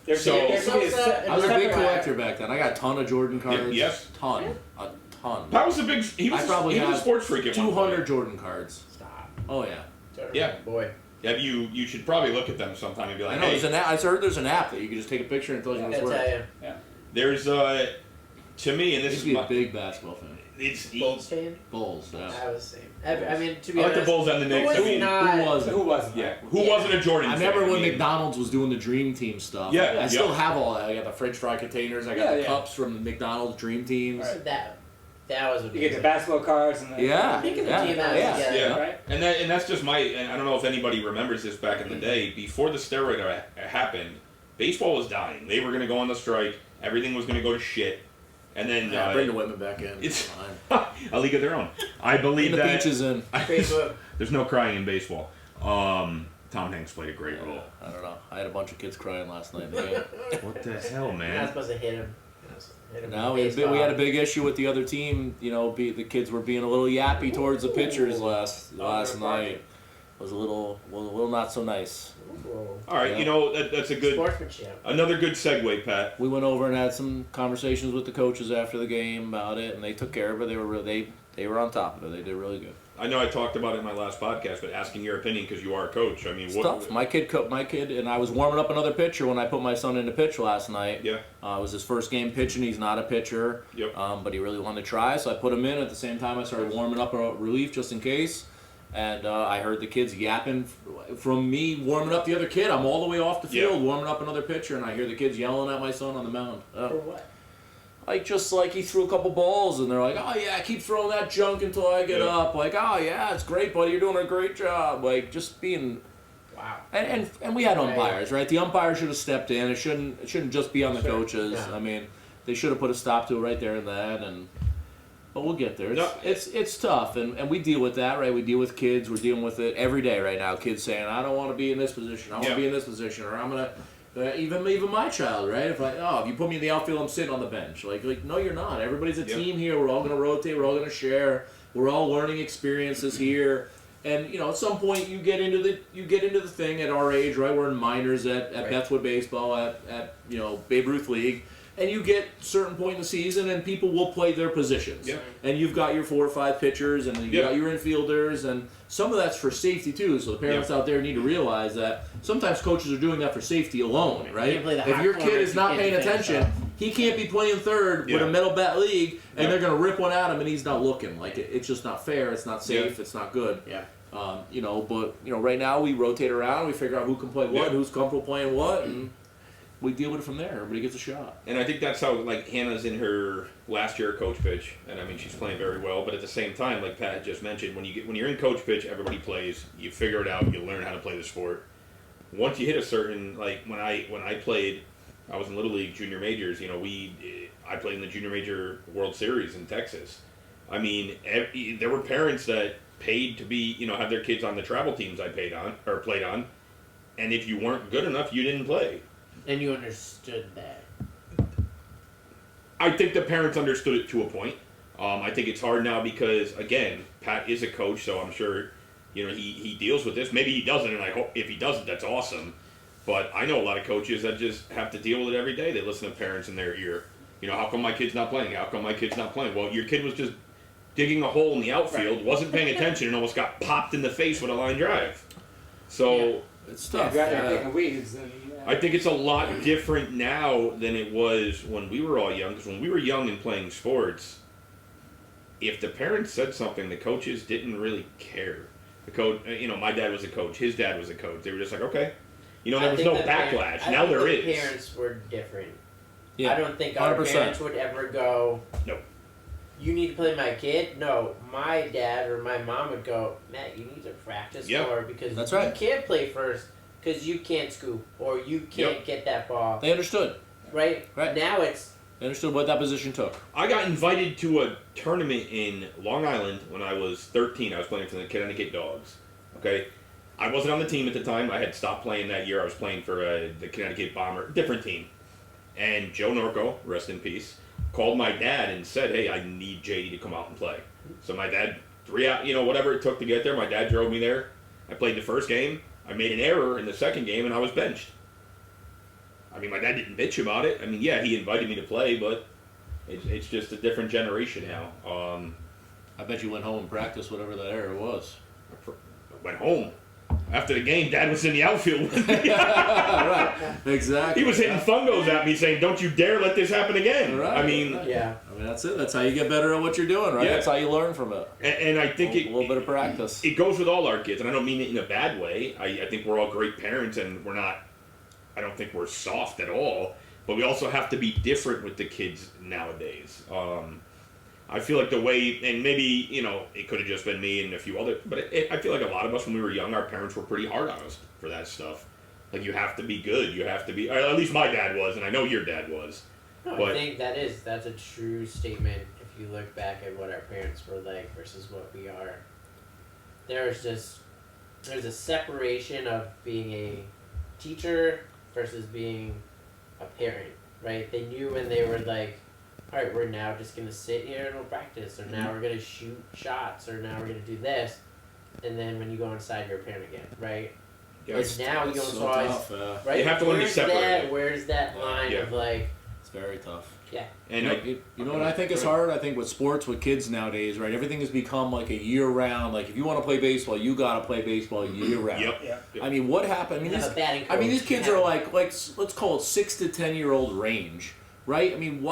There So- could be a I was a big Separate. collector back then. I got a ton of Jordan cards. yes. Ton. A ton. That was a big. He was, I probably he was a have sports freak at one 200 point. Jordan cards. Stop. Oh, yeah. Yeah. Boy. Yeah, you should probably look at them sometime and be I like, know. hey, There's an app. I heard there's an app that you can just take a picture and it tells you I what's tell worth. you. there's to me, and I this used is to be a my, big basketball fan. it's Bulls fan? Bulls, yeah. I was the same. I mean, to be I like honest, the Bulls and the Knicks. who was I mean, not, Who was it? Who wasn't? yeah, who Yeah. wasn't a Jordan I fan? remember when mean, McDonald's was doing the Dream Team stuff. Yeah, I still yeah. have all that. I got the French fry containers. I got Yeah, the yeah. cups from the McDonald's Dream Teams. Right. that was what You get the basketball cards and the Yeah. I think of the Yeah. team that was Yeah. together. Yeah. right. And that's just and I don't know if anybody remembers this back in the day. Before the steroid era happened, baseball was dying. They were going to go on the strike. Everything was going to go to shit. And then Yeah, bring the women back in. it's Fine. a league of their own. I believe Bring the that beaches in. Facebook. there's no crying in baseball. Tom Hanks played a great role. I don't know. I had a bunch of kids crying last night in the game. What the hell, You're not man? supposed to hit him. Hit him No, with we had a baseball. big issue with the other team. You know, the kids were being a little yappy towards the pitchers last night. It was a little not so nice. Whoa. All right, Yeah. that's a good, Sportsmanship. another good segue, Pat. We went over and had some conversations with the coaches after the game about it, and they took care of it. They were on top of it. They did really good. I know I talked about it in my last podcast, but asking your opinion because you are a coach. I mean, It's what? tough. My kid, and I was warming up another pitcher when I put my son into pitch last night. Yeah. It was his first game pitching. He's not a pitcher, Yep. but he really wanted to try, so I put him in. At the same time, I started warming up a relief just in case. And I heard the kids yapping from me warming up the other kid. I'm all the way off the field Yeah. warming up another pitcher, and I hear the kids yelling at my son on the mound. For what? Like he threw a couple balls, and they're like, "Oh yeah, keep throwing that junk until I get Yeah. up." Like, "Oh yeah, it's great, buddy. You're doing a great job." Like just being. Wow. And we had Right. umpires, right? The umpire should have stepped in. It shouldn't just be on the Sure. coaches. Yeah. I mean, they should have put a stop to it right there and then. But we'll get there. No. It's tough, and we deal with that, right? We deal with kids. We're dealing with it every day right now. Kids saying, "I don't want to be in this position. I want to Yeah. be in this position," or "I'm gonna." Even my child, right? If you put me in the outfield, I'm sitting on the bench. Like no, you're not. Everybody's a Yep. team here. We're all gonna rotate. We're all gonna share. We're all learning experiences here. And at some point you get into the thing at our age, right? We're in minors at Right. Bethwood baseball at Babe Ruth League, and you get certain point in the season, and people will play their positions. Yeah. And you've got your 4 or 5 pitchers, and you Yeah. got your infielders, and some of that's for safety too. So the parents Yeah. out there need to realize that sometimes coaches are doing that for safety alone, right? can't play the If hot your corner kid if is you not can't paying defend attention, yourself. he can't be playing third with Yeah. a metal bat league, and Yeah. they're gonna rip one at him, and he's not looking. Like it's just not fair. It's not safe. Yeah. It's not good. Yeah. But right now we rotate around. We figure out who can play what, Yeah. who's comfortable playing what, and we deal with it from there. Everybody gets a shot. And I think that's how, like, Hannah's in her last year of coach pitch, and I mean she's playing very well. But at the same time, like Pat just mentioned, when you're in coach pitch, everybody plays. You figure it out. You learn how to play the sport. Once you hit a certain, like when I played, I was in Little League junior majors. I played in the junior major World Series in Texas. I mean, there were parents that paid to be, have their kids on the travel teams I played on, and if you weren't good enough, you didn't play. And you understood that. I think the parents understood it to a point. I think it's hard now because, again, Pat is a coach, so I'm sure, he deals with this. Maybe he doesn't, and I hope if he doesn't, that's awesome. But I know a lot of coaches that just have to deal with it every day. They listen to parents in their ear. How come my kid's not playing? How come my kid's not playing? Well, your kid was just digging a hole in the outfield, wasn't paying attention, and almost got popped in the face with a line drive. So, It's Yeah, tough. if you're out there picking weeds, then I think it's a lot different now than it was when we were all young. Because when we were young and playing sports, if the parents said something, the coaches didn't really care. The coach, my dad was a coach. His dad was a coach. They were just like, okay. There was no backlash. Now there is. The parents were different. Yeah, I don't think our 100%. parents would ever go, No. you need to play my kid? No, my dad or my mom would go, Matt, you need to practice more because That's you right. can't play first because you can't scoop or you can't get that ball. They understood. Right? Now it's... They understood what that position took. I got invited to a tournament in Long Island when I was 13. I was playing for the Connecticut Dogs. Okay? I wasn't on the team at the time. I had stopped playing that year. I was playing for the Connecticut Bomber, different team. And Joe Norco, rest in peace, called my dad and said, hey, I need JD to come out and play. So my dad, whatever it took to get there, my dad drove me there. I played the first game. I made an error in the second game, and I was benched. I mean, my dad didn't bitch about it. I mean, yeah, he invited me to play, but it's just a different generation now. I bet you went home and practiced whatever that error was. I went home. After the game, Dad was in the outfield with me. Right, exactly. He was hitting fungos at me saying, don't you dare let this happen again. Right. I mean, Yeah. I mean, that's it. That's how you get better at what you're doing, right? Yeah. That's how you learn from it. and I think A little bit of practice. It goes with all our kids, and I don't mean it in a bad way. I think we're all great parents, and I don't think we're soft at all, but we also have to be different with the kids nowadays. I feel like the way, and maybe, it could have just been me and a few other, but I feel like a lot of us when we were young, our parents were pretty hard on us for that stuff. Like, you have to be good, you have to be, or at least my dad was, and I know your dad was. No, But- I think that's a true statement if you look back at what our parents were like versus what we are. There's a separation of being a teacher versus being a parent, right? They knew when they were like, all right, we're now just going to sit here and we'll practice, or now we're going to shoot shots, or now we're going to do this. And then when you go inside, you're a parent again, right? Yeah, Whereas now you It's don't so always, tough, right? You have to learn to separate it. Where's that line Yeah. of like, It's very tough. yeah. And You know what I think is hard? I think with sports, with kids nowadays, right? Everything has become like a year-round. Like, if you want to play baseball, you got to play baseball year-round. Yep. I mean, what happened? I mean, You have a batting I mean, these coach, kids you are have- like let's call it 6 to 10-year-old range, right? I mean,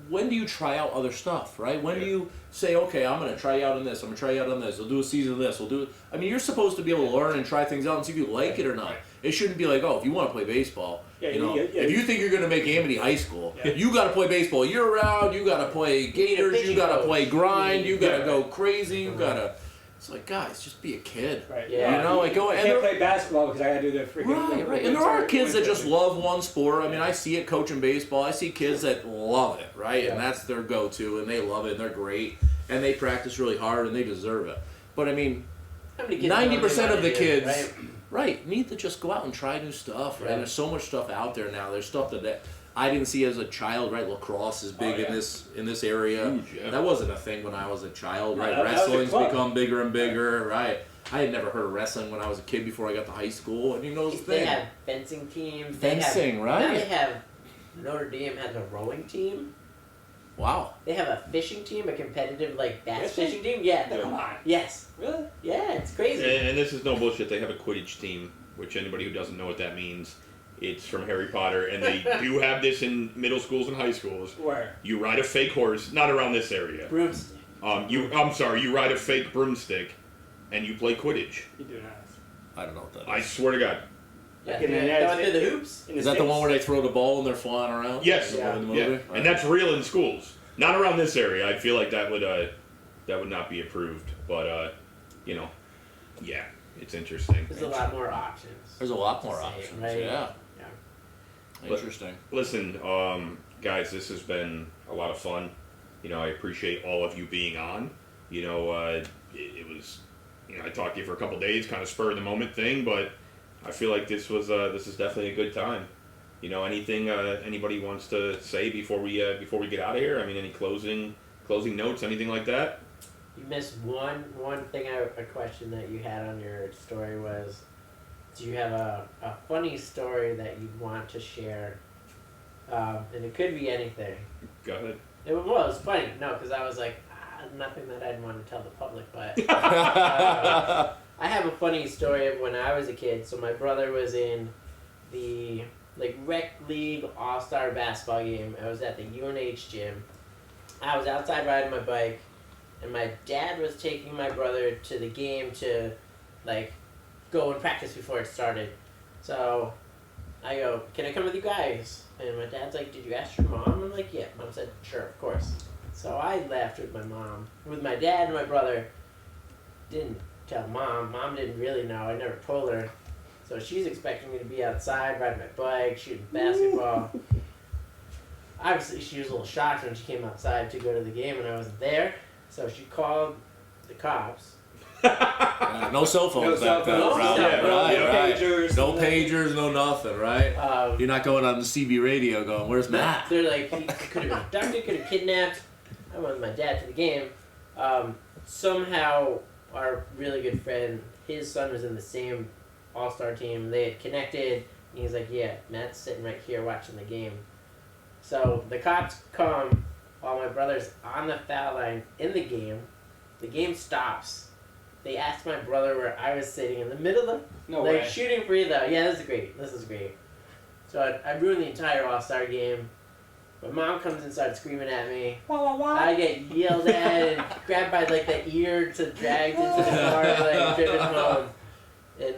when do you try out other stuff, right? When do you say, okay, I'm going to try out on this, I'm going to try out on this, we'll do a season of this, we'll do it. I mean, you're supposed to be able to learn and try things out and see if you like it or not. It shouldn't be like, oh, if you want to play baseball, if you think you're going to make Amity High School, you got to play baseball year-round, you got to play Gators, you got to play grind, you got to go crazy, you got to... It's like, guys, just be a kid. Right. Yeah. You know, like go I and can't there- play basketball because I gotta do the freaking Right. And there are kids that just love one sport. I mean, I see it coaching baseball. I see kids that love it, right? Yeah. And that's their go-to, and they love it, and they're great, and they practice really hard, and they deserve it. But I mean, How many kids know what they 90% of wanna the do, kids, right? need to just go out and try new stuff, right? Yeah. There's so much stuff out there now. There's stuff that I didn't see as a child, right? Lacrosse is big in this area. Huge, yeah. That wasn't a thing when I was a child, right? That was a Wrestling's club. become bigger and bigger, right? I had never heard of wrestling when I was a kid before I got to high school, and it was the They thing. have fencing teams. Fencing, Now right? they have Notre Dame has a rowing team. Wow. They have a fishing team, a competitive like bass Fishing? fishing team. Yeah. Come on. Yes. Really? Yeah, it's crazy. And this is no bullshit. They have a Quidditch team, which anybody who doesn't know what that means, it's from Harry Potter, and they do have this in middle schools and high schools. Where? You ride a fake horse, not around this area. Broomstick. You ride a fake broomstick, and you play Quidditch. You do not. I don't know what that is. I swear to God. Yeah, Like in the they're United going through the States? hoops. In Is that the States? one where they throw the ball and they're flying around? Yes. The one in the Yeah, movie? and that's real in schools. Not around this area. I feel like that would not be approved. But yeah, it's interesting. There's a lot more options. There's a lot more to say, options. right? Yeah. Yeah. Interesting. Listen, guys, this has been a lot of fun. I appreciate all of you being on. It was, I talked to you for a couple days, kind of spur of the moment thing, but I feel like this is definitely a good time. Anything anybody wants to say before we get out of here? I mean, any closing notes, anything like that? You missed one thing. A question that you had on your story was, do you have a funny story that you'd want to share? And it could be anything. Go ahead. It was funny. No, because I was like, nothing that I'd want to tell the public, but I have a funny story of when I was a kid. So my brother was in the rec league all-star basketball game. I was at the UNH gym. I was outside riding my bike, and my dad was taking my brother to the game to go and practice before it started. So I go, "Can I come with you guys?" And my dad's like, "Did you ask your mom?" I'm like, "Yeah." Mom said, "Sure, of course." So I left with my dad and my brother. Didn't tell mom. Mom didn't really know. I never told her. So she's expecting me to be outside, riding my bike, shooting basketball. Obviously, she was a little shocked when she came outside to go to the game and I wasn't there. So she called the cops. No cell phones back then. No cell Right, phones. right. Pagers. No pagers, no nothing, right? You're not going on the CB radio going, "Where's Matt?" They're like, he could have been abducted, could have kidnapped. I went with my dad to the game. Somehow, our really good friend, his son was in the same all-star team. They had connected. And he's like, "Yeah, Matt's sitting right here watching the game." So the cops come while my brother's on the foul line in the game. The game stops. They asked my brother where I was sitting in the middle of No way. shooting free though. Yeah, this is great. So I ruined the entire all-star game. My mom comes inside screaming at me. I get yelled at and grabbed by the ear to dragged into the car, driven home. And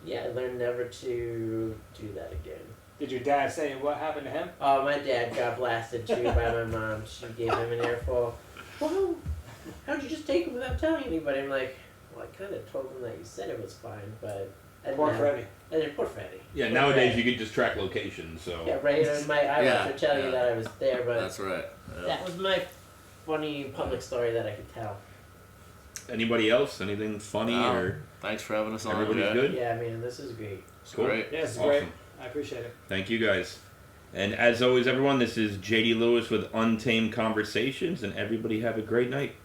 yeah, I learned never to do that again. Did your dad say what happened to him? Oh, my dad got blasted too by my mom. She gave him an earful. Well, how'd you just take him without telling anybody? I'm like, well, I kind of told him that you said it was fine, but I Poor didn't Freddie. Poor Freddie. Yeah, Poor nowadays Freddie. you could just track locations, so. Yeah, right. My Yeah, eyewitness would tell you that I was there, but That's right. Yeah. that was my funny public story that I could tell. Anybody else? Anything funny No. or Thanks for having us on. everybody Jay. good? Yeah, man, this is great. It's Cool. great. Yeah, this is Awesome. great. I appreciate it. Thank you guys. And as always, everyone, this is JD Lewis with Untamed Conversations, and everybody have a great night.